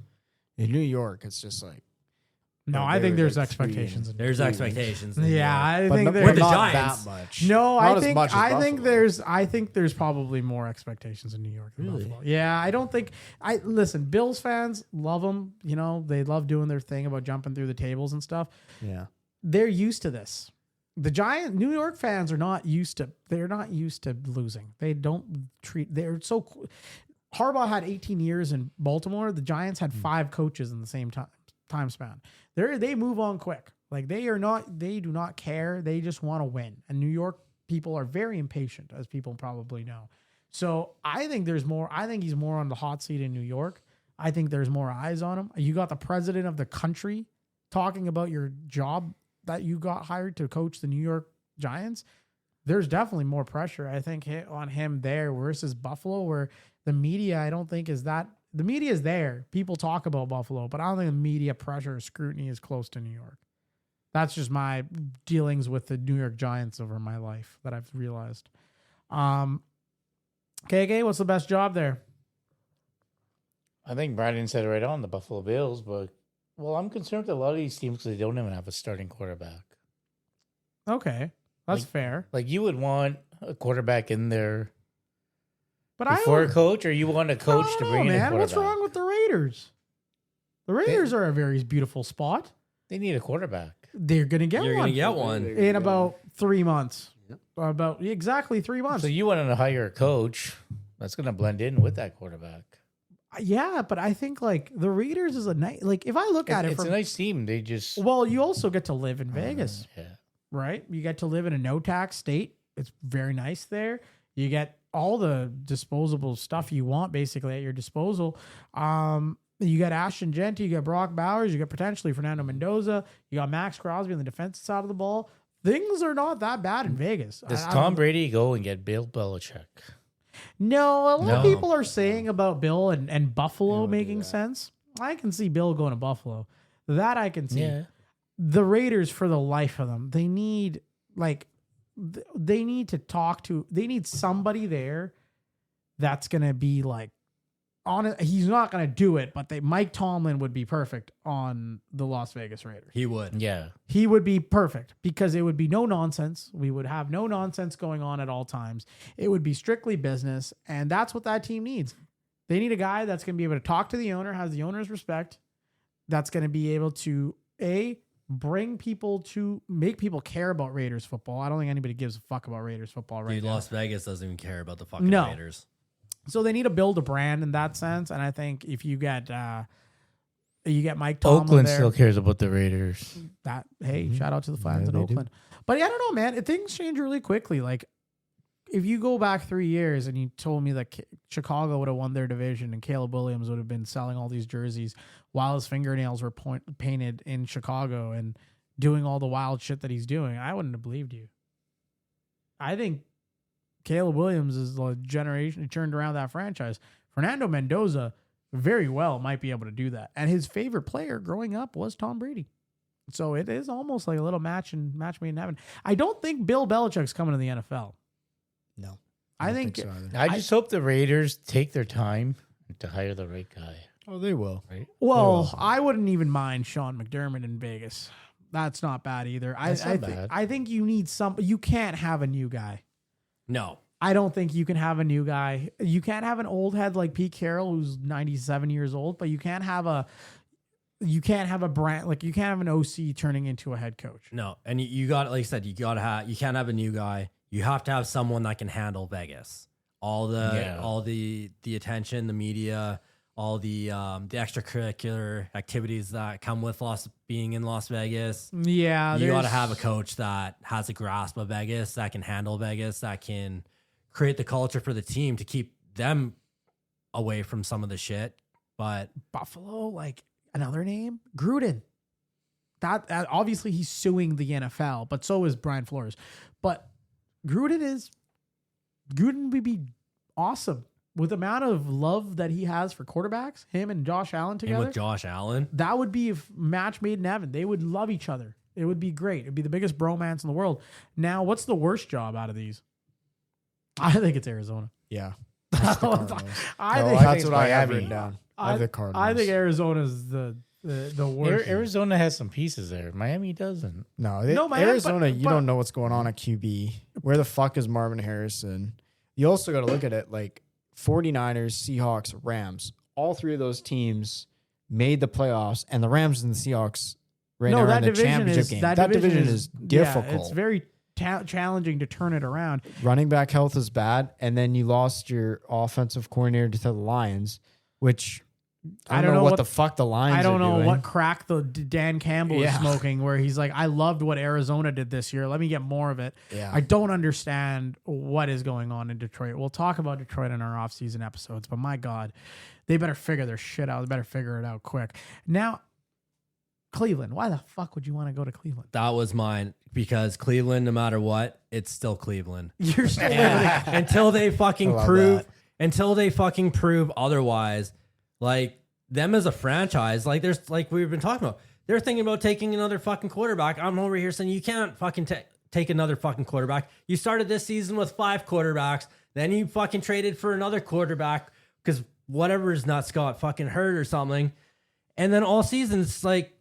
in New York, it's just like. No, I think there's expectations. There's expectations. Yeah, I think there's the not Giants. that much. No, not I think there's probably more expectations in New York than Buffalo. Yeah, I don't think. Listen, Bills fans love them. You know, they love doing their thing about jumping through the tables and stuff. Yeah, they're used to this. The New York fans are not used to. They're not used to losing. They don't treat. They're so. Harbaugh had 18 years in Baltimore. The Giants had 5 coaches in the same time span. They move on quick. Like they do not care. They just want to win. And New York people are very impatient, as people probably know. So I think there's more. I think he's more on the hot seat in New York. I think there's more eyes on him. You got the president of the country talking about your job that you got hired to coach the New York Giants. There's definitely more pressure, I think, on him there versus Buffalo, where the media, I don't think is that. The media is there. People talk about Buffalo, but I don't think the media pressure or scrutiny is close to New York. That's just my dealings with the New York Giants over my life that I've realized. KK, what's the best job there? I think Brandon said it right on, the Buffalo Bills, but well, I'm concerned with a lot of these teams because they don't even have a starting quarterback. Okay, that's fair. Like you would want a quarterback in there But before a coach, or you want a coach to bring in a quarterback? What's wrong with the Raiders? The Raiders are a very beautiful spot. They need a quarterback. They're going to get You're one. going to get one. In about 3 months. About exactly 3 months. So you want to hire a coach that's going to blend in with that quarterback. Yeah, but I think like the Raiders is a nice, like if I look at it, it's a nice team. They just well, you also get to live in Vegas, yeah. right? You get to live in a no tax state. It's very nice there. You get all the disposable stuff you want basically at your disposal. You got Ashton Genty, you got Brock Bowers, you got potentially Fernando Mendoza, you got Max Crosby on the defensive side of the ball. Things are not that bad in Vegas. Does Tom Brady go and get Bill Belichick? No, a lot of people are saying about Bill and Buffalo making sense. I can see Bill going to Buffalo. That I can see. Yeah. The Raiders, for the life of them, they need to talk to. They need somebody there that's gonna be like on it. He's not gonna do it, but Mike Tomlin would be perfect on the Las Vegas Raiders. He would. Yeah. He would be perfect because it would be no nonsense. We would have no nonsense going on at all times. It would be strictly business, and that's what that team needs. They need a guy that's going to be able to talk to the owner, has the owner's respect, that's going to be able to, bring people to make people care about Raiders football. I don't think anybody gives a fuck about Raiders football right now. Las Vegas doesn't even care about the fucking No. Raiders. So they need to build a brand in that sense, and I think if you get Mike Tomlin Oakland there, still cares about the Raiders. Shout out to the fans in they Oakland. But yeah, I don't know, man. Things change really quickly. Like if you go back 3 years and you told me that Chicago would have won their division and Caleb Williams would have been selling all these jerseys while his fingernails were painted in Chicago and doing all the wild shit that he's doing, I wouldn't have believed you. I think Caleb Williams is the generation who turned around that franchise. Fernando Mendoza very well might be able to do that. And his favorite player growing up was Tom Brady. So it is almost like a little match made in heaven. I don't think Bill Belichick's coming to the NFL. No. I think so either. I just hope the Raiders take their time to hire the right guy. Oh, they will. Right? well, I wouldn't even mind Sean McDermott in Vegas. That's not bad either. That's not bad. I think you need you can't have a new guy. No. I don't think you can have a new guy. You can't have an old head like Pete Carroll, who's 97 years old, but you can't have a brand, like you can't have an OC turning into a head coach. No. And you got, like I said, you can't have a new guy. You have to have someone that can handle Vegas. All the attention, the media, all the extracurricular activities that come with being in Las Vegas. Yeah. You got to have a coach that has a grasp of Vegas, that can handle Vegas, that can create the culture for the team to keep them away from some of the shit. But Buffalo, like another name, Gruden. That obviously he's suing the NFL, but so is Brian Flores. But Gruden would be awesome with the amount of love that he has for quarterbacks. Him and Josh Allen together. and with Josh Allen, That would be a match made in heaven. They would love each other. It would be great. It'd be the biggest bromance in the world. Now, what's the worst job out of these? I think it's Arizona. Yeah. I That's think what I have Miami. written down. I have the Cardinals. I think Arizona's the worst. Arizona has some pieces there. Miami doesn't. No, Miami, Arizona, but- you don't know what's going on at QB. Where the fuck is Marvin Harrison? You also got to look at it like 49ers, Seahawks, Rams. All three of those teams made the playoffs, and the Rams and the Seahawks right now are in the championship game. That division is difficult. Yeah, it's very challenging to turn it around. Running back health is bad, and then you lost your offensive coordinator to the Lions, which I don't know what the fuck the lines I don't are know doing. what crack the Dan Campbell is smoking, where he's like, I loved what Arizona did this year. Let me get more of it. Yeah. I don't understand what is going on in Detroit. We'll talk about Detroit in our offseason episodes, but my God, they better figure their shit out. They better figure it out quick. Now, Cleveland. Why the fuck would you want to go to Cleveland? That was mine because Cleveland, no matter what, it's still Cleveland. You're still Until they fucking love prove that. until they fucking prove otherwise. Like them as a franchise, like there's like we've been talking about, they're thinking about taking another fucking quarterback. I'm over here saying you can't fucking take another fucking quarterback. You started this season with 5 quarterbacks, then you fucking traded for another quarterback because whatever's nuts got fucking hurt or something, and then all season it's like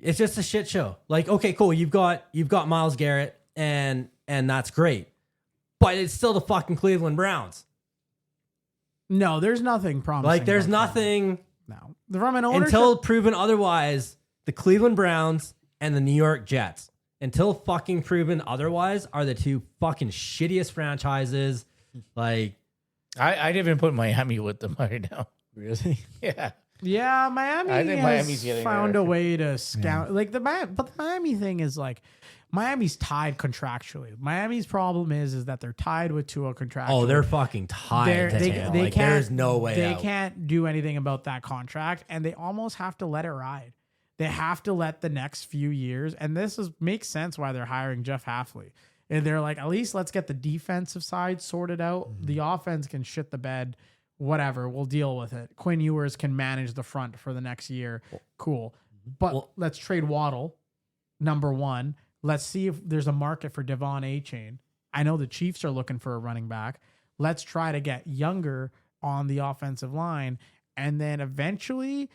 it's just a shit show. Like, okay, cool, you've got Myles Garrett and that's great, but it's still the fucking Cleveland Browns. No, there's nothing promising. Like, there's about nothing. that. No. From an ownership, Until proven otherwise, the Cleveland Browns and the New York Jets, until fucking proven otherwise, are the 2 fucking shittiest franchises. Like, I'd even put Miami with them right now. Really? Yeah. yeah, Miami I think has Miami's getting found there. a way to scout. Like but the Miami thing is like, Miami's tied contractually. Miami's problem is that they're tied with Tua contractually. oh, they're fucking tied to him. Like, there's no way They out. can't do anything about that contract, and they almost have to let it ride. They have to let the next few years, and makes sense why they're hiring Jeff Hafley. And they're like, at least let's get the defensive side sorted out. The offense can shit the bed, whatever. We'll deal with it. Quinn Ewers can manage the front for the next year. Cool. But let's trade Waddle, number 1. Let's see if there's a market for Devon A-Chain. I know the Chiefs are looking for a running back. Let's try to get younger on the offensive line. And then eventually,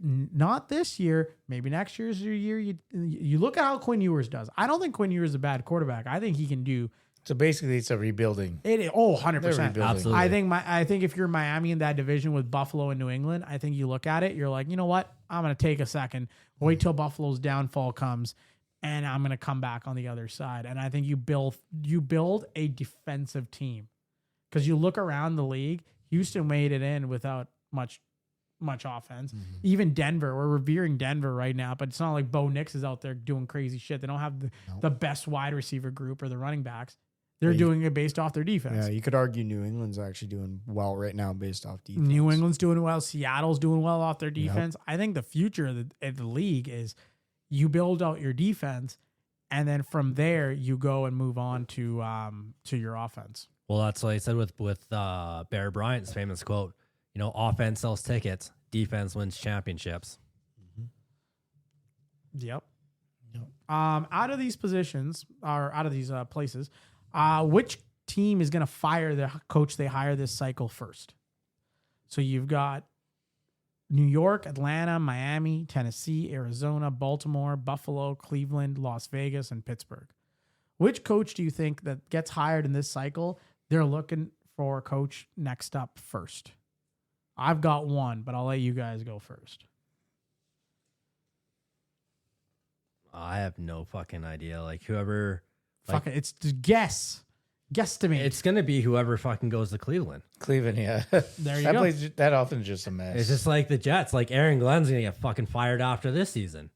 not this year, maybe next year's your year. You look at how Quinn Ewers does. I don't think Quinn Ewers is a bad quarterback. I think he can do. So basically, it's a rebuilding. 100%. rebuilding. Absolutely. I think if you're Miami in that division with Buffalo and New England, I think you look at it, you're like, you know what? I'm going to take a second, wait till Buffalo's downfall comes, and I'm going to come back on the other side. And I think you build a defensive team, because you look around the league, Houston made it in without much offense. Even Denver, we're revering Denver right now, but it's not like Bo Nix is out there doing crazy shit. They don't have the best wide receiver group or the running backs. They're doing it based off their defense. Yeah, you could argue New England's actually doing well right now based off defense. New England's doing well. Seattle's doing well off their defense. I think the future of the league is you build out your defense, and then from there you go and move on to your offense. Well, that's what I said with Bear Bryant's famous quote. You know, offense sells tickets, defense wins championships. Yep. Out of these positions, or out of these places, which team is going to fire the coach they hire this cycle first? So you've got New York, Atlanta, Miami, Tennessee, Arizona, Baltimore, Buffalo, Cleveland, Las Vegas, and Pittsburgh. Which coach do you think that gets hired in this cycle? They're looking for a coach next up first. I've got one, but I'll let you guys go first. I have no fucking idea. Like, whoever. Fuck it. It's just guess. Guess to me. It's going to be whoever fucking goes to Cleveland. Cleveland, yeah. There you go. That offense is just a mess. It's just like the Jets. Like, Aaron Glenn's going to get fucking fired after this season.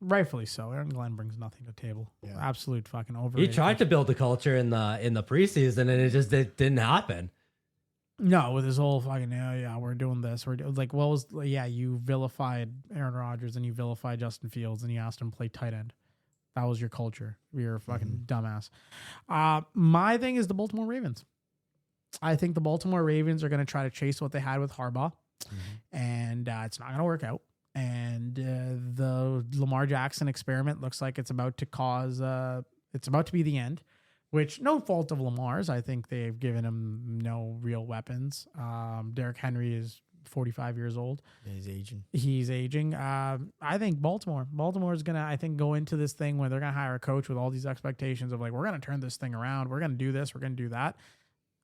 Rightfully so. Aaron Glenn brings nothing to the table. Yeah. Absolute fucking He overrated. tried to build the culture in the preseason, and it didn't happen. No, with his whole fucking, yeah, we're doing this. Like, what was, you vilified Aaron Rodgers and you vilified Justin Fields and you asked him to play tight end. That was your culture. You're a fucking dumbass. My thing is the Baltimore Ravens. I think the Baltimore Ravens are going to try to chase what they had with Harbaugh, and it's not going to work out. And the Lamar Jackson experiment looks like it's about to be the end, which no fault of Lamar's. I think they've given him no real weapons. Derrick Henry is 45 years old. Yeah, He's aging. I think Baltimore's going to, I think, go into this thing where they're going to hire a coach with all these expectations of like, we're going to turn this thing around. We're going to do this. We're going to do that.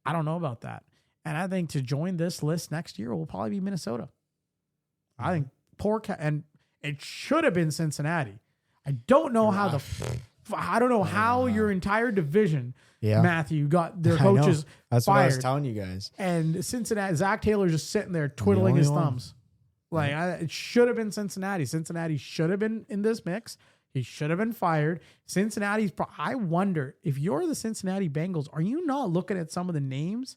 I don't know about that. And I think to join this list next year will probably be Minnesota. I think and it should have been Cincinnati. I don't know how I don't know how your entire division, Matthew, got their coaches That's fired. what I was telling you guys. And Cincinnati, Zach Taylor's just sitting there twiddling his thumbs. Like it should have been Cincinnati. Cincinnati should have been in this mix. He should have been fired. Cincinnati's. I wonder if you're the Cincinnati Bengals, are you not looking at some of the names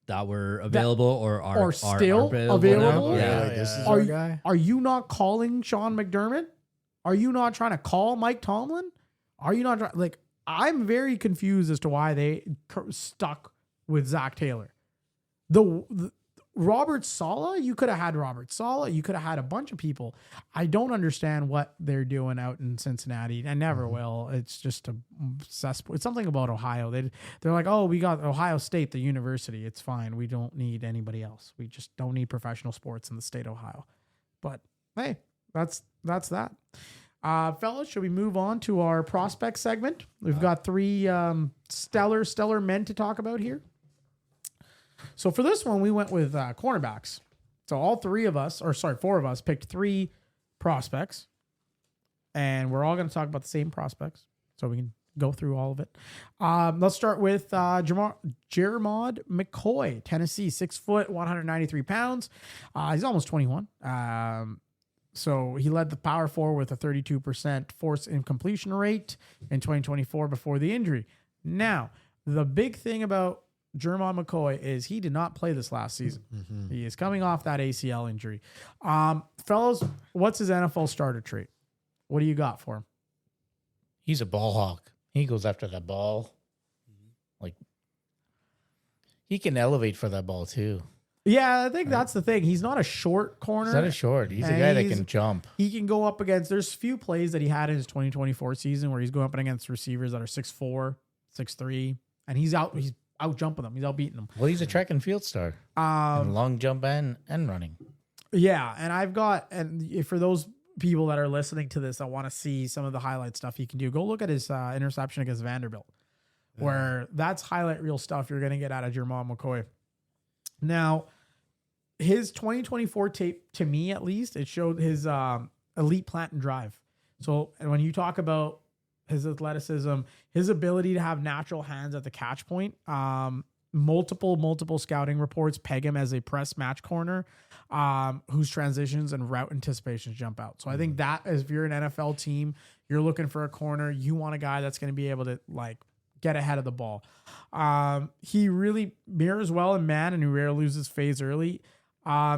that were available or are still available? available? Now? Yeah, like, this is Are our you, guy. are you not calling Sean McDermott? Are you not trying to call Mike Tomlin? Are you not like? I'm very confused as to why they stuck with Zach Taylor. The Robert Saleh, you could have had Robert Saleh. You could have had a bunch of people. I don't understand what they're doing out in Cincinnati. I never will. It's just a cesspool. It's something about Ohio. They're like, oh, we got Ohio State, the university. It's fine. We don't need anybody else. We just don't need professional sports in the state of Ohio. But hey, that's that. Fellas, should we move on to our prospect segment? We've got three stellar men to talk about here. So for this one, we went with cornerbacks. So all four of us picked three prospects, and we're all going to talk about the same prospects, so we can go through all of it. Let's start with Jermod McCoy, Tennessee, 6 foot, 193 pounds. He's almost 21. So he led the Power 4 with a 32% force incompletion rate in 2024 before the injury. Now, the big thing about Jermod McCoy is he did not play this last season. Mm-hmm. He is coming off that ACL injury. Fellows, what's his NFL starter trait? What do you got for him? He's a ball hawk. He goes after that ball. Like, he can elevate for that ball too. Yeah, I think that's the thing. He's not a short corner. He's not a short. He's a guy that can jump. He can go up against, there's few plays that he had in his 2024 season where he's going up against receivers that are 6'4", 6'3", and he's out jumping them. He's out beating them. Well, he's a track and field star. And long jump and running. Yeah, and I've got, and for those people that are listening to this, I want to see some of the highlight stuff he can do. Go look at his interception against Vanderbilt, where that's highlight reel stuff you're going to get out of Jermod McCoy. Now, his 2024 tape, to me at least, it showed his elite plant and drive. So, and when you talk about his athleticism, his ability to have natural hands at the catch point, multiple scouting reports peg him as a press match corner, whose transitions and route anticipations jump out. So I think that if you're an NFL team, you're looking for a corner, you want a guy that's going to be able to like get ahead of the ball. He really mirrors well in man, and he rarely loses phase early.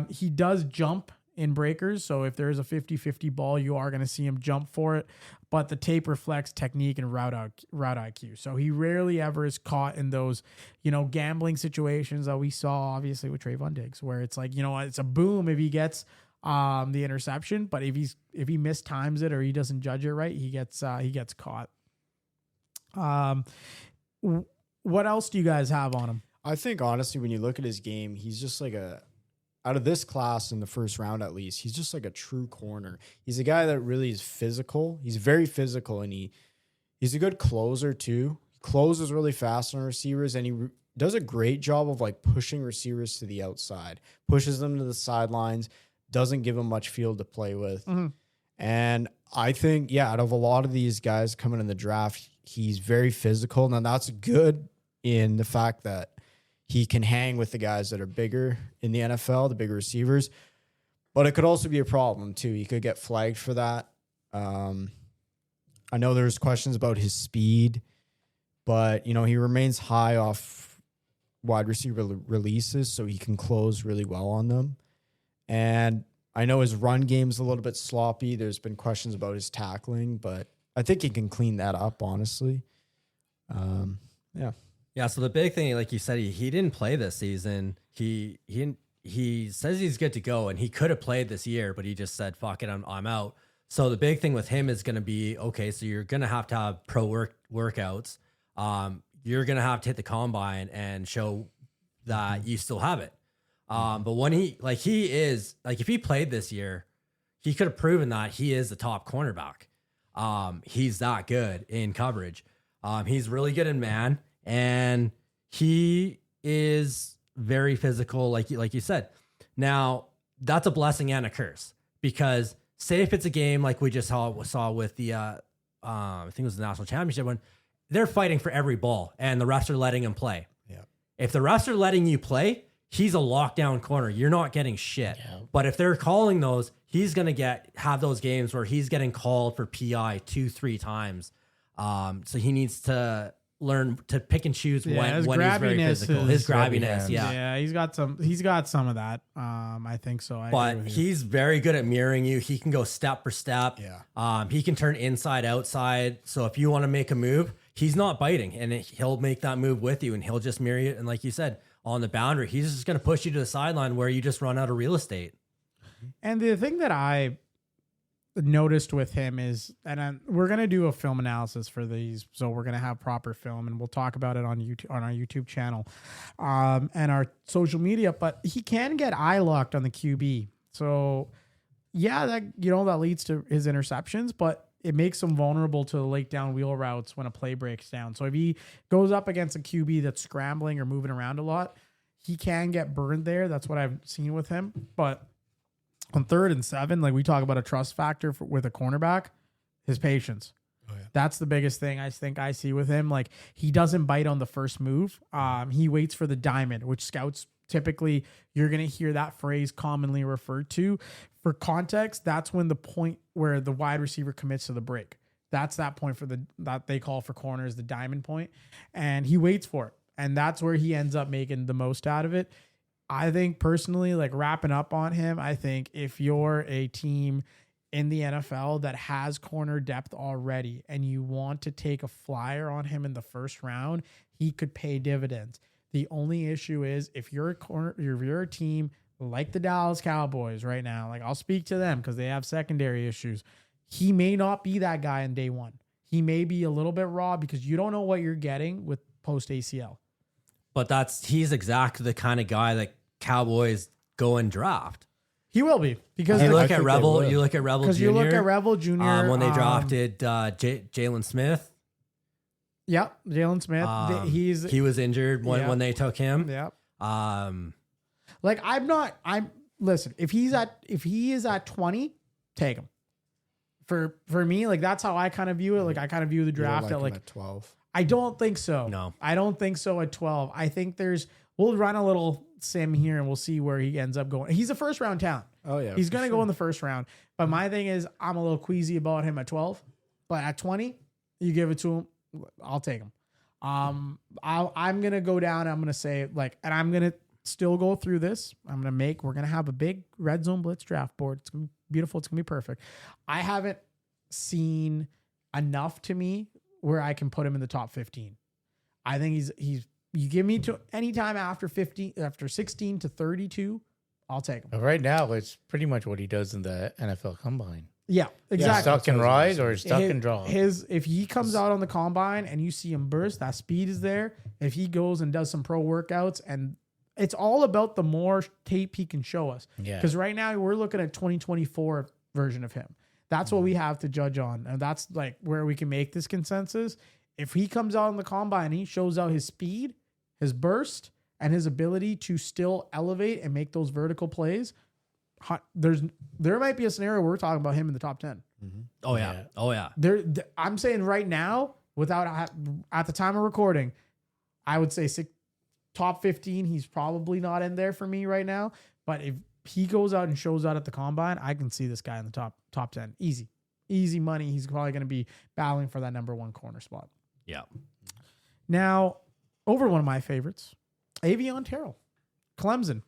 He does jump in breakers, so if there's a 50-50 ball, you are going to see him jump for it, but the tape reflects technique and route IQ. So he rarely ever is caught in those, gambling situations that we saw obviously with Trayvon Diggs, where it's like, it's a boom if he gets the interception, but if he mistimes it or he doesn't judge it right, he gets caught. What else do you guys have on him? I think honestly, when you look at his game, he's just like out of this class in the first round, at least, he's just like a true corner. He's a guy that really is physical. He's very physical, and he's a good closer too. He closes really fast on receivers, and he does a great job of like pushing receivers to the outside, pushes them to the sidelines, doesn't give them much field to play with. Mm-hmm. And I think, out of a lot of these guys coming in the draft, he's very physical. Now that's good in the fact that he can hang with the guys that are bigger in the NFL, the bigger receivers. But it could also be a problem, too. He could get flagged for that. I know there's questions about his speed, but, he remains high off wide receiver releases, so he can close really well on them. And I know his run game's a little bit sloppy. There's been questions about his tackling, but I think he can clean that up, honestly. Yeah, so the big thing, like you said, he didn't play this season. He says he's good to go, and he could have played this year, but he just said, fuck it, I'm out. So the big thing with him is going to be, okay, so you're going to have pro workouts. You're going to have to hit the combine and show that you still have it. But when if he played this year, he could have proven that he is the top cornerback. He's that good in coverage. He's really good in man. And he is very physical, like you said. Now, that's a blessing and a curse, because say if it's a game like we just saw with the, I think it was the national championship one, they're fighting for every ball, and the refs are letting him play. Yeah. If the refs are letting you play, he's a lockdown corner. You're not getting shit. Yeah. But if they're calling those, he's going to have those games where he's getting called for PI 2-3 times. So he needs to learn to pick and choose when he's very physical. His grabbiness, yeah, he's got some of that. I think so. But he's very good at mirroring you. He can go step for step. Yeah. He can turn inside, outside. So if you want to make a move, he's not biting, and he'll make that move with you, and he'll just mirror it. And like you said, on the boundary, he's just going to push you to the sideline where you just run out of real estate. And the thing that I noticed with him is, and we're going to do a film analysis for these, so we're going to have proper film, and we'll talk about it on YouTube, on our YouTube channel, and our social media. But he can get eye locked on the QB, so yeah, that that leads to his interceptions, but it makes him vulnerable to the late down wheel routes when a play breaks down. So if he goes up against a QB that's scrambling or moving around a lot, he can get burned there. That's what I've seen with him, but on 3rd and 7, like we talk about a trust factor with a cornerback, his patience. Oh, yeah. That's the biggest thing I think I see with him. Like, he doesn't bite on the first move. He waits for the diamond, which scouts typically, you're going to hear that phrase commonly referred to. For context, that's when the point where the wide receiver commits to the break. That's that point that they call for corners, the diamond point. And he waits for it. And that's where he ends up making the most out of it. I think personally, like wrapping up on him, I think if you're a team in the NFL that has corner depth already and you want to take a flyer on him in the first round, he could pay dividends. The only issue is if you're a team like the Dallas Cowboys right now, like I'll speak to them because they have secondary issues. He may not be that guy in day one. He may be a little bit raw because you don't know what you're getting with post ACL. But he's exactly the kind of guy that Cowboys go and draft. He will be because you look at Rebel Jr. Because you look at Rebel Jr. When they drafted Jalen Smith. Yep, Jalen Smith. He was injured when they took him. Yep. Like listen, if he is at 20, take him. For me, like that's how I kind of view it. Like I kind of view the draft at 12. I don't think so. No. I don't think so at 12. I think we'll run a little sim here and we'll see where he ends up going. He's a first round talent. Oh yeah. He's going to go in the first round. But my thing is I'm a little queasy about him at 12, but at 20, you give it to him. I'll take him. I'm going to go down. I'm going to say and I'm going to still go through this. we're going to have a big Red Zone Blitz draft board. It's going to be beautiful. It's going to be perfect. I haven't seen enough to me where I can put him in the top 15. I think he's you give me to any time after 16 to 32, I'll take him. But right now, it's pretty much what he does in the NFL Combine. Yeah, exactly. Stuck and ride or stuck and draw. If he comes out on the combine and you see him burst, that speed is there. If he goes and does some pro workouts, and it's all about the more tape he can show us. Yeah. Because right now we're looking at 2024 version of him. That's what we have to judge on. And that's like where we can make this consensus. If he comes out on the combine and he shows out his speed, his burst, and his ability to still elevate and make those vertical plays, there might be a scenario where we're talking about him in the top 10. Mm-hmm. Oh yeah. Oh yeah. I'm saying right now, without at the time of recording, I would say top 15. He's probably not in there for me right now. But if he goes out and shows out at the combine, I can see this guy in the top 10. Easy money. He's probably going to be battling for that number 1 corner spot. Yeah. Now, over one of my favorites, Avieon Terrell, Clemson.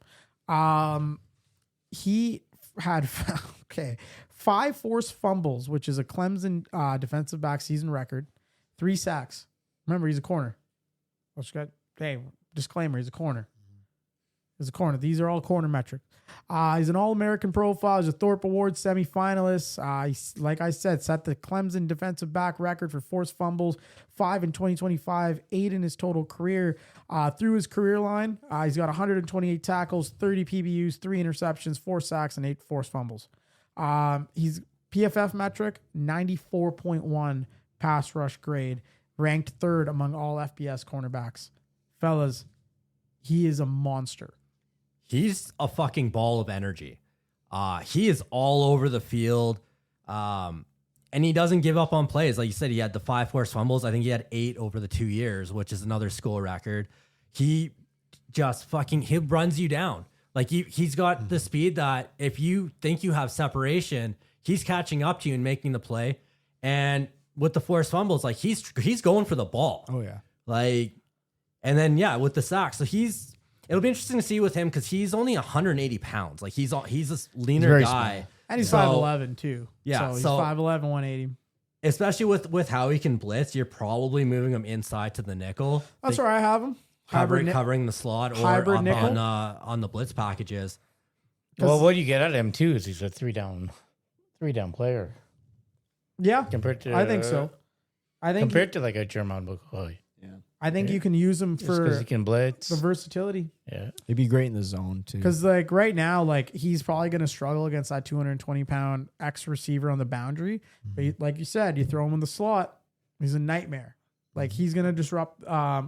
He had 5 forced fumbles, which is a Clemson defensive back season record, 3 sacks. Remember, he's a corner. Disclaimer, he's a corner. He's a corner. These are all corner metrics. He's an All-American profile. He's a Thorpe Award semifinalist. Like I said, set the Clemson defensive back record for forced fumbles, 5 in 2025, 8 in his total career. Through his career line, he's got 128 tackles, 30 PBUs, 3 interceptions, 4 sacks, and 8 forced fumbles. He's PFF metric, 94.1 pass rush grade, ranked 3rd among all FBS cornerbacks. Fellas, he is a monster. He's a fucking ball of energy. He is all over the field. And he doesn't give up on plays. Like you said, he had the 5 forced fumbles. I think he had 8 over the 2 years, which is another school record. He just fucking, he runs you down. Like he's got the speed that if you think you have separation, he's catching up to you and making the play. And with the forced fumbles, like he's going for the ball. Oh yeah. Like, and then with the sacks. So it'll be interesting to see with him because he's only 180 pounds. Like he's a leaner guy. Small. And he's 5'11" too. Yeah, So he's 5'11", 180. Especially with how he can blitz, you're probably moving him inside to the nickel. That's where I have him. Covering the slot or hybrid up nickel. on the blitz packages. Well, what you get out of him too is he's a three down player Yeah, compared to I think so. I think compared to like a Jermod McCoy. I think you can use him Because for he can blitz. the versality. Yeah. He'd be great in the zone too. Because like right now, like he's probably going to struggle against that 220-pound X receiver on the boundary. But like you said, you throw him in the slot, he's a nightmare. Like he's going to disrupt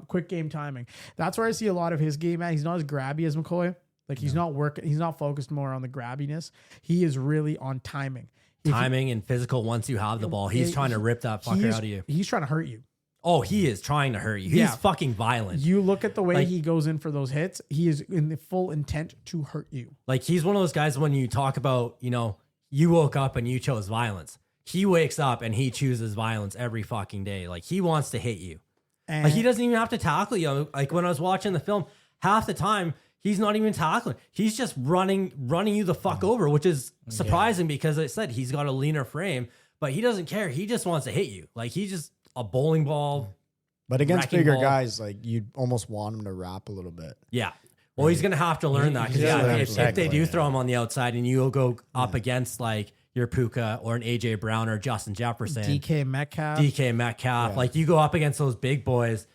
quick game timing. That's where I see a lot of his game at. He's not as grabby as McCoy. Like he's not working. He's not focused more on the grabbiness. He is really on timing. Timing and physical. Once you have the ball, he's trying to rip that fucker out of you. He's trying to hurt you. Oh, he is trying to hurt you. He's fucking violent. You look at the way Like- he goes in for those hits. He is in the full intent to hurt you. Like he's one of those guys when you talk about, you woke up and you chose violence. He wakes up and he chooses violence every fucking day. Like he wants to hit you. And Like he doesn't even have to tackle you. Like when I was watching the film, half the time he's not even tackling. He's just running you the fuck over, which is surprising because I said he's got a leaner frame, but he doesn't care. He just wants to hit you. Like he's just a bowling ball. But against wrecking bigger ball. guys, like you'd almost want him to wrap a little bit. Yeah. Well, he's going to have to learn that. 'Cause, if they do throw him on the outside and you go up against like your Puka or an AJ Brown or Justin Jefferson, DK Metcalf. like you go up against those big boys.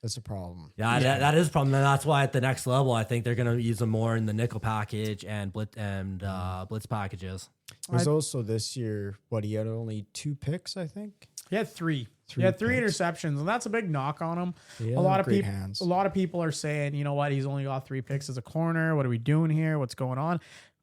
That's a problem. Yeah, that is a problem. And that's why at the next level, I think they're going to use them more in the nickel package and blitz packages. There's also this year, he had only 2 picks, I think. He had three. He had 3 picks. interceptions, and that's a big knock on him. Yeah, a lot of great people, hands. a lot of people are saying, you know what, he's only got 3 picks as a corner. What are we doing here? What's going on?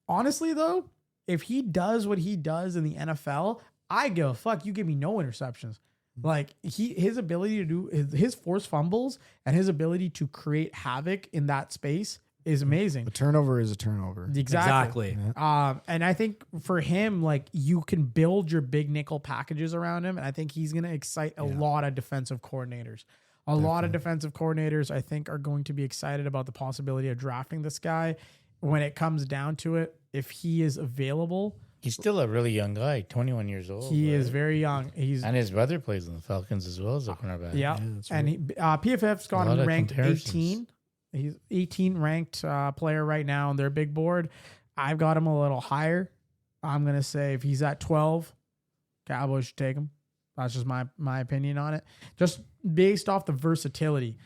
Honestly, though, if he does what he does in the NFL, I give a fuck. You give me no interceptions. Like his ability to do his forced fumbles and his ability to create havoc in that space is amazing. A turnover is a turnover. Exactly. Exactly. And I think for him, like you can build your big nickel packages around him, and I think he's going to excite a lot of defensive coordinators. A lot of defensive coordinators, I think, are going to be excited about the possibility of drafting this guy. When it comes down to it, if he is available, He's still a really young guy, 21 years old. he is right? very young. And his brother plays in the Falcons as well as a cornerback. Yeah, that's and PFF's got A lot him of ranked comparisons. 18. He's 18 ranked player right now on their big board. I've got him a little higher. I'm gonna say if he's at 12, Cowboys should take him. That's just my opinion on it. Just based off the versatility,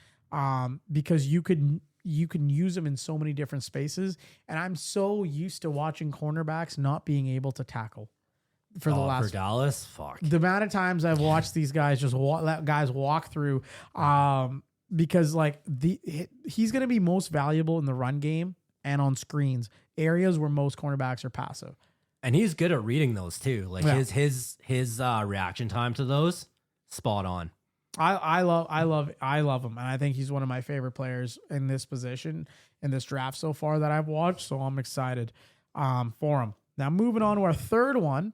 because you can use him in so many different spaces, and I'm so used to watching cornerbacks not being able to tackle for the last for Dallas, fuck. the amount of times I've watched these guys just let guys walk through, because like he's going to be most valuable in the run game and on screens, areas where most cornerbacks are passive. And he's good at reading those too. Like Yeah. his reaction time to those, spot on. I love him, and I think he's one of my favorite players in this position in this draft so far that I've watched. So I'm excited for him. Now moving on to our third one,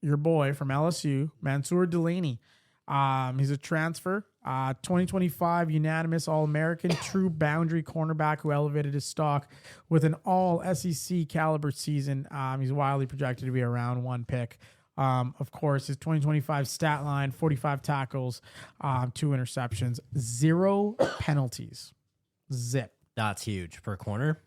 your boy from LSU, Mansoor Delane. He's a transfer, 2025 unanimous All-American, true boundary cornerback who elevated his stock with an all-SEC caliber season. He's widely projected to be a round 1 pick. Of course, his 2025 stat line, 45 tackles, 2 interceptions, 0 penalties. Zip. That's huge for a corner.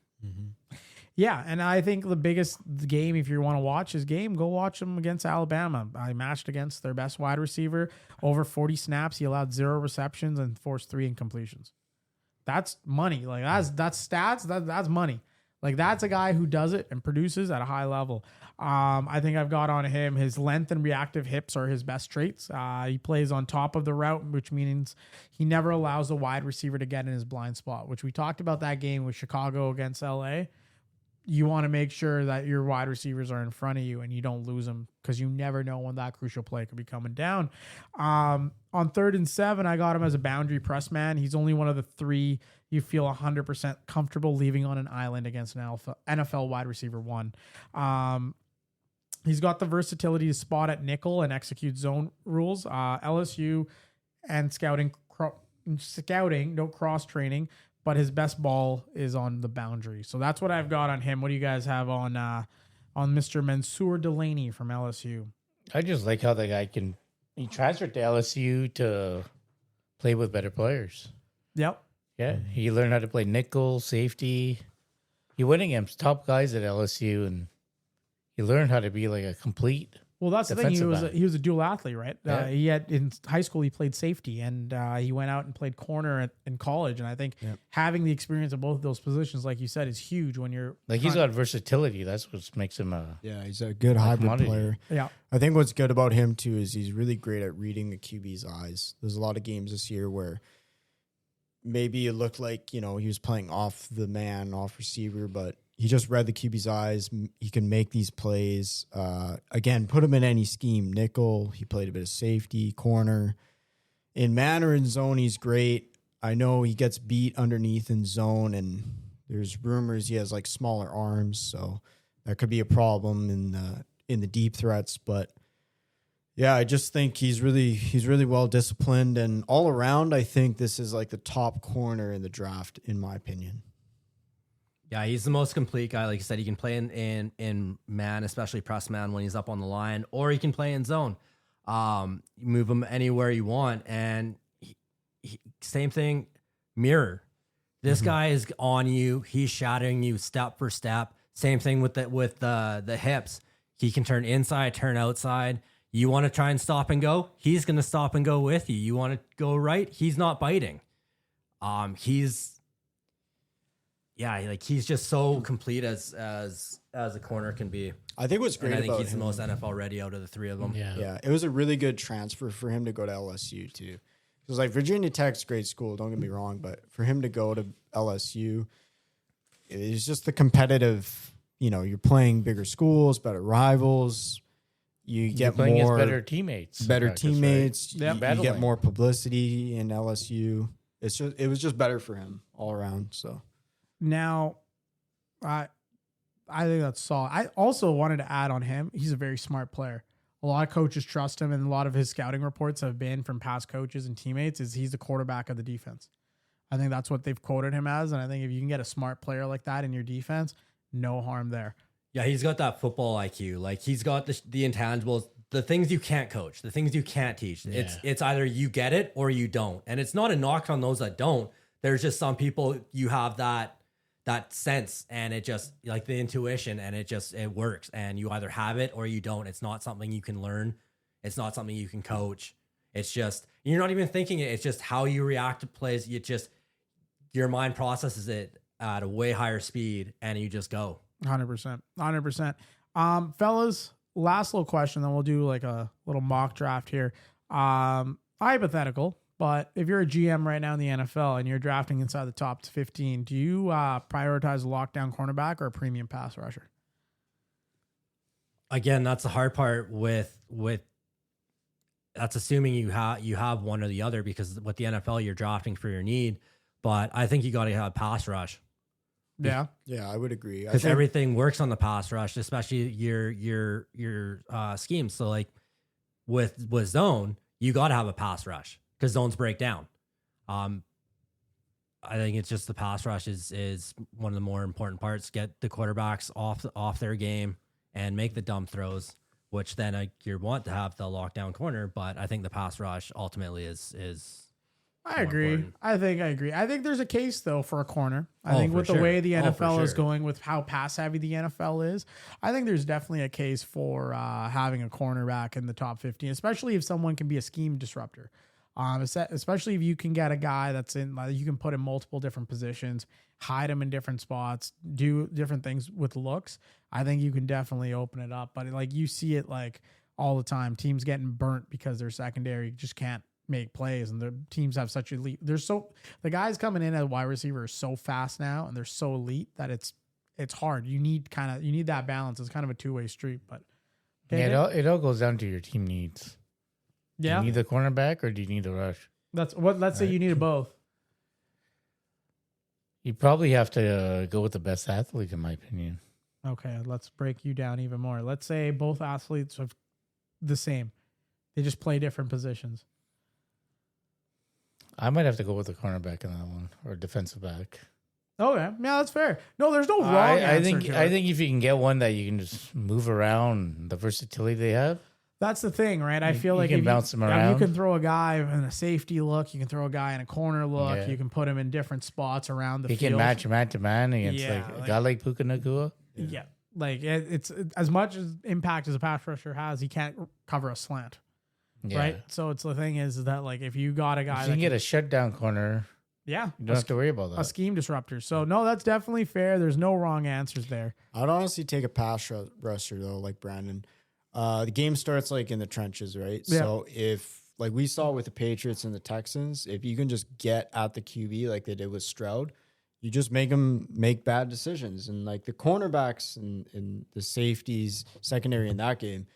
Yeah, and I think the biggest game, if you want to watch his game, go watch him against Alabama. I matched against their best wide receiver, over 40 snaps. He allowed 0 receptions and forced 3 incompletions. That's money. Like that's stats. That's money. Like that's a guy who does it and produces at a high level. I think I've got on him. His length and reactive hips are his best traits. He plays on top of the route, which means he never allows the wide receiver to get in his blind spot, which we talked about that game with Chicago against LA. you want to make sure that your wide receivers are in front of you and you don't lose them because you never know when that crucial play could be coming down. On 3rd and 7, I got him as a boundary press man. He's only one of the 3 you feel 100% comfortable leaving on an island against an NFL wide receiver 1. He's got the versatility to spot at nickel and execute zone rules. LSU and scouting, no cross training, but his best ball is on the boundary. So that's what I've got on him. What do you guys have on Mr. Mansoor Delane from LSU? I just like how the guy he transferred to LSU to play with better players. Yep. Yeah, he learned how to play nickel, safety. He went against top guys at LSU, and he learned how to be like a complete. Well, that's the thing. He was a dual athlete, right? Yeah. He had in high school he played safety, and he went out and played corner in college. And I think having the experience of both of those positions, like you said, is huge when you're Like he's got versatility. That's what makes him a he's a good hybrid commodity. player. Yeah. I think what's good about him too is he's really great at reading the QB's eyes. There's a lot of games this year where maybe it looked like, he was playing off the man, off receiver, but he just read the QB's eyes. He can make these plays. Again, put him in any scheme. Nickel, he played a bit of safety, corner. In man or in zone, he's great. I know he gets beat underneath in zone, and there's rumors he has like smaller arms, so that could be a problem in the deep threats. But yeah, I just think he's really well disciplined, and all around, I think this is like the top corner in the draft, in my opinion. Yeah, he's the most complete guy. Like you said, he can play in man, especially press man when he's up on the line, or he can play in zone. You move him anywhere you want, and same thing, mirror. This guy is on you. He's shadowing you step for step. Same thing with the hips. He can turn inside, turn outside. You want to try and stop and go? He's going to stop and go with you. You want to go right? He's not biting. He's just so complete as a corner can be. I think what's great and I think about he's him, the most NFL ready out of the 3 of them. Yeah, it was a really good transfer for him to go to LSU too. Because like Virginia Tech's a great school, don't get me wrong, but for him to go to LSU, it's just the competitive. You're playing bigger schools, better rivals. You get playing more against better teammates. teammates. Right? You get more publicity in LSU. It was just better for him all around. So Now, I think that's solid. I also wanted to add on him. He's a very smart player. A lot of coaches trust him, and a lot of his scouting reports have been from past coaches and teammates is he's the quarterback of the defense. I think that's what they've quoted him as, and I think if you can get a smart player like that in your defense, no harm there. Yeah, he's got that football IQ. Like he's got the intangibles, the things you can't coach, the things you can't teach. Yeah. It's either you get it or you don't. And it's not a knock on those that don't. There's just some people you have that sense and it just like the intuition and it works and you either have it or you don't. It's not something you can learn. It's not something you can coach. It's just, you're not even thinking it. It's just how you react to plays. Your mind processes it at a way higher speed and you just go. 100%. Fellas, last little question, then we'll do like a little mock draft here. Hypothetical, but if you're a GM right now in the NFL and you're drafting inside the top 15, do you prioritize a lockdown cornerback or a premium pass rusher? Again, that's the hard part with that's assuming you have one or the other, because with the NFL you're drafting for your need. But I think you got to have pass rush. Yeah, I would agree. Because everything works on the pass rush, especially your schemes. So like with zone, you got to have a pass rush because zones break down. I think it's just the pass rush is one of the more important parts. Get the quarterbacks off their game and make the dumb throws, which then you want to have the lockdown corner. But I think the pass rush ultimately is. I agree. Important. I agree. I think there's a case though for a corner. I think with the way the NFL is going, with how pass heavy the NFL is, I think there's definitely a case for having a cornerback in the top 15, especially if someone can be a scheme disruptor. Especially if you can get a guy that's you can put in multiple different positions, hide him in different spots, do different things with looks. I think you can definitely open it up. But like you see it like all the time, teams getting burnt because their secondary just can't make plays, and the teams have such elite. The guys coming in as wide receiver are so fast now, and they're so elite that it's it's hard. You need that balance. It's kind of a two-way street. But Yeah, it all goes down to your team needs. Do yeah, you need the cornerback or do you need a rush? that's what. Let's say you needed both. You probably have to go with the best athlete, in my opinion. Okay, let's break you down even more. Let's say both athletes are the same. They just play different positions. I might have to go with the cornerback in that one or defensive back. Okay, yeah, that's fair. No, there's no wrong I answer think to I it. think if you can get one that you can just move around, the versatility they have. That's the thing, right? I feel You like can if bounce them you around. can throw a guy in a safety look. You can throw a guy in a corner look. Yeah. You can put him in different spots around the He field. can match man to man against Yeah, a guy like Puka Nacua. Yeah, like it's as much as impact as a pass rusher has, he can't cover a slant, Yeah. right? So it's the thing is that like if you got a guy If that you can get a shutdown corner, yeah, you don't have to worry about a that. scheme disruptor. So no, that's definitely fair. There's no wrong answers there. I'd honestly take a pass rusher though, like Brandon. The game starts like in the trenches, right? Yeah. So if like we saw with the Patriots and the Texans, if you can just get at the QB like they did with Stroud, you just make them make bad decisions. And like the cornerbacks and the safeties, secondary in that game,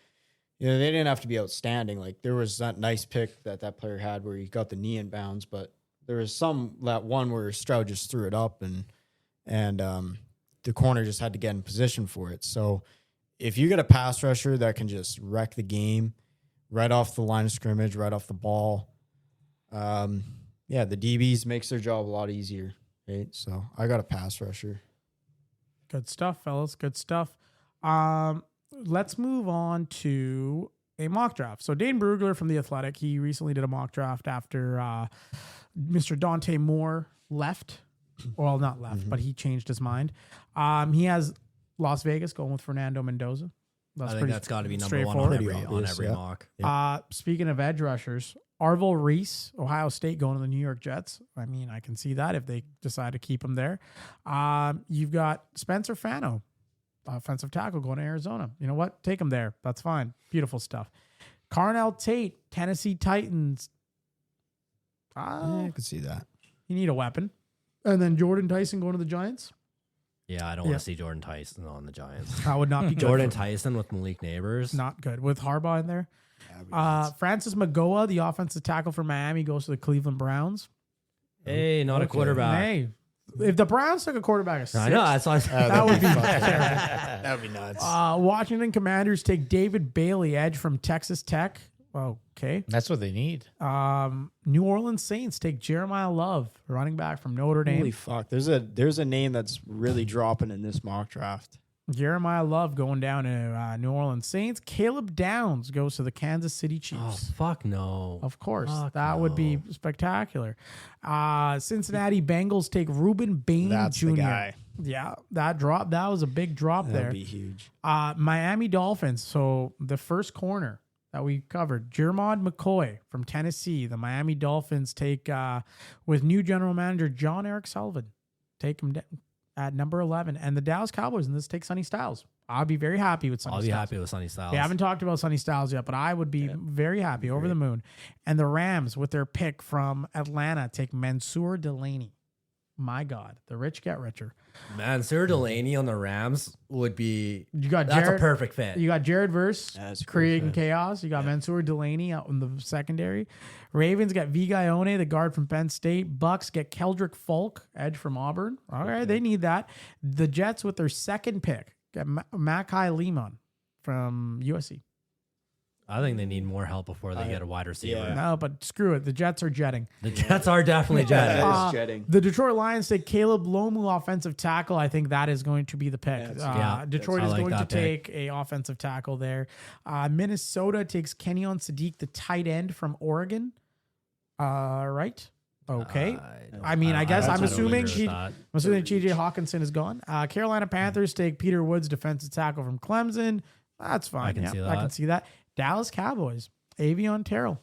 you know, they didn't have to be outstanding. Like there was that nice pick that player had where he got the knee in bounds, but there was that one where Stroud just threw it up and the corner just had to get in position for it. So if you get a pass rusher that can just wreck the game right off the line of scrimmage, right off the ball, the DBs makes their job a lot easier, right? So I got a pass rusher. Good stuff, fellas. Good stuff. Let's move on to a mock draft. So Dane Brugler from The Athletic, he recently did a mock draft after Mr. Dante Moore left. Well, not left, but he changed his mind. He has Las Vegas going with Fernando Mendoza. I think that's got to be number one on straightforward. every mock. Speaking of edge rushers, Arvil Reese, Ohio State going to the New York Jets. I mean, I can see that if they decide to keep him there. You've got Spencer Fano, offensive tackle, going to Arizona. You know what? Take him there. That's fine. Beautiful stuff. Carnell Tate, Tennessee Titans. I could see that. You need a weapon. And then Jordan Tyson going to the Giants. Yeah, I don't want to see Jordan Tyson on the Giants. That would not be good. Jordan Tyson with Malik Neighbors. Not good. With Harbaugh in there. Francis Magoa, the offensive tackle for Miami, goes to the Cleveland Browns. Hey, not a quarterback. Hey, if the Browns took a quarterback, I know. That's why I said that would be terrible. That would be nuts. Washington Commanders take David Bailey, edge from Texas Tech. Okay. That's what they need. New Orleans Saints take Jeremiah Love, running back from Notre Dame. Holy fuck. There's a name that's really dropping in this mock draft. Jeremiah Love going down to New Orleans Saints. Caleb Downs goes to the Kansas City Oh, Chiefs. fuck no. Of course. Fuck that would be spectacular. Cincinnati Bengals take Reuben Bain That's Jr. the guy. Yeah, that was a big drop there. That'd be huge. Miami Dolphins. So the first corner that we covered, Jermod McCoy from Tennessee. The Miami Dolphins take, with new general manager John Eric Sullivan, take him at number 11. And the Dallas Cowboys, and this take Sonny Styles. I'll be very happy with Sonny I'll Styles. be happy with Sonny Styles. We haven't talked about Sonny Styles yet, but I would be very happy, over the moon. And the Rams, with their pick from Atlanta, take Mansoor Delane. My God, the rich get richer. Mansoor Delane on the Rams would be. That's a perfect fit. You got Jared Verse That's a cool creating fit. chaos. You got Mansoor Delane out in the secondary. Ravens got Vigaone, the guard from Penn State. Bucks get Keldrick Folk, edge from Auburn. All right, they need that. The Jets, with their second pick, get Makai Lemon from USC. I think they need more help before they get a wide receiver. Yeah. No, but screw it. The Jets are jetting. The Jets are definitely jetting. That is jetting. The Detroit Lions take Caleb Lomu, offensive tackle. I think that is going to be the pick. Yeah, Detroit I is like going to that pick. take a offensive tackle there. Minnesota takes Kenyon Sadiq, the tight end from Oregon. Right? Okay. I guess I'm assuming TJ Hawkinson is gone. Carolina Panthers take Peter Woods, defensive tackle from Clemson. That's fine. I can see I that. can see that. Dallas Cowboys, Avieon Terrell.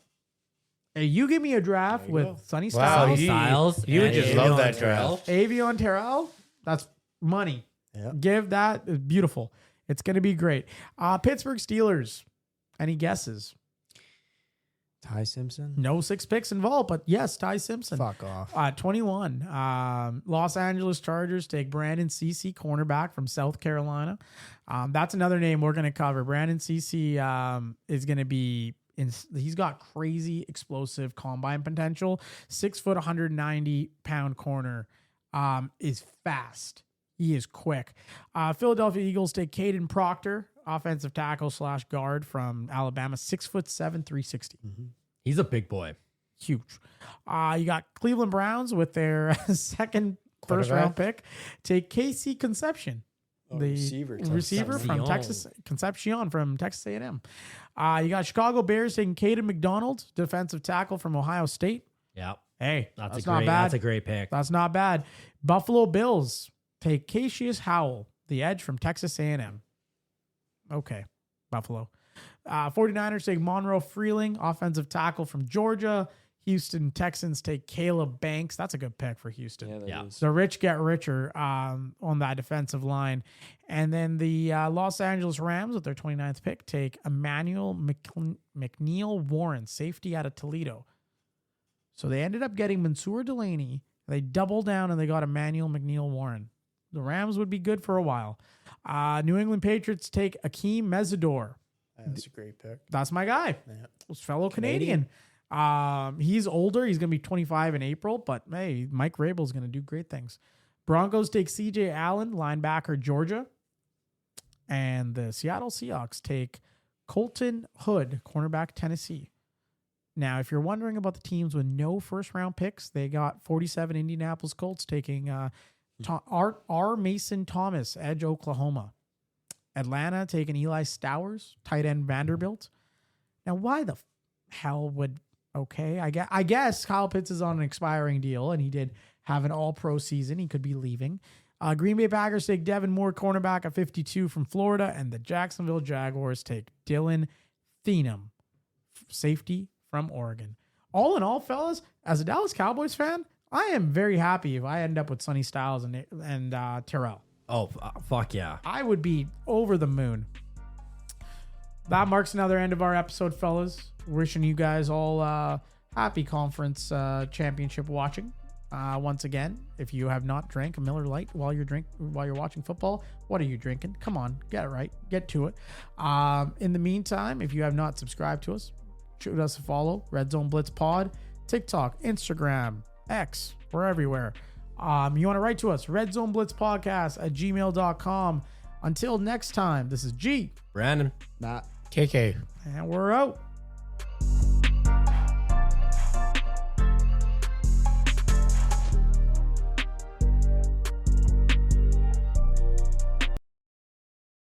Hey, you give me a draft with Sonny Wow, Styles. you would and just love Avieon that Terrell. draft. Avieon Terrell, that's money. Yeah. Give that, beautiful. It's going to be great. Pittsburgh Steelers, any guesses? Ty Simpson? No 6 picks involved, but yes, Ty Simpson. Fuck off. 21. Los Angeles Chargers take Brandon Cece, cornerback from South Carolina. That's another name we're going to cover. Brandon Cece is going to be he's got crazy explosive combine potential. 6 foot, 190-pound corner, is fast. He is quick. Philadelphia Eagles take Caden Proctor, offensive tackle / guard from Alabama. 6 foot 7, 360. He's a big boy. Huge. You got Cleveland Browns with their second first-round pick. Take Casey Concepcion, the receiver from Texas. Concepcion from Texas A&M. You got Chicago Bears taking Caden McDonald, defensive tackle from Ohio State. Yeah. Hey, that's not bad. That's a great pick. That's not bad. Buffalo Bills take Cassius Howell, the edge from Texas A&M. Okay, Buffalo. 49ers take Monroe Freeling, offensive tackle from Georgia. Houston Texans take Caleb Banks. That's a good pick for Houston. Yeah. The rich get richer on that defensive line. And then the Los Angeles Rams with their 29th pick take Emmanuel McNeil Warren, safety out of Toledo. So they ended up getting Mansoor Delane. They doubled down and they got Emmanuel McNeil Warren. The Rams would be good for a while. New England Patriots take Akeem Mesidor. That's a great pick. That's my guy. Yeah. Fellow Canadian. He's older. He's going to be 25 in April, but hey, Mike Rabel's going to do great things. Broncos take CJ Allen, linebacker, Georgia. And the Seattle Seahawks take Colton Hood, cornerback, Tennessee. Now, if you're wondering about the teams with no first-round picks, they got 47 Indianapolis Colts taking R. Mason Thomas, edge, Oklahoma. Atlanta taking Eli Stowers, tight end, Vanderbilt. Now, why the hell would... Okay, I guess Kyle Pitts is on an expiring deal, and he did have an all-pro season. He could be leaving. Green Bay Packers take Devin Moore, cornerback at 52 from Florida, and the Jacksonville Jaguars take Dylan Thienem, safety from Oregon. All in all, fellas, as a Dallas Cowboys fan, I am very happy if I end up with Sonny Styles and Terrell. Oh, fuck yeah. I would be over the moon. That marks another end of our episode, fellas. Wishing you guys all happy conference championship watching. Once again, if you have not drank a Miller Lite while you're watching football, what are you drinking? Come on, get it right. Get to it. In the meantime, if you have not subscribed to us, shoot us a follow. Red Zone Blitz Pod, TikTok, Instagram, X, we're everywhere. You want to write to us, redzoneblitzpodcast@gmail.com. Until next time, this is G. Brandon. Matt. KK. And we're out.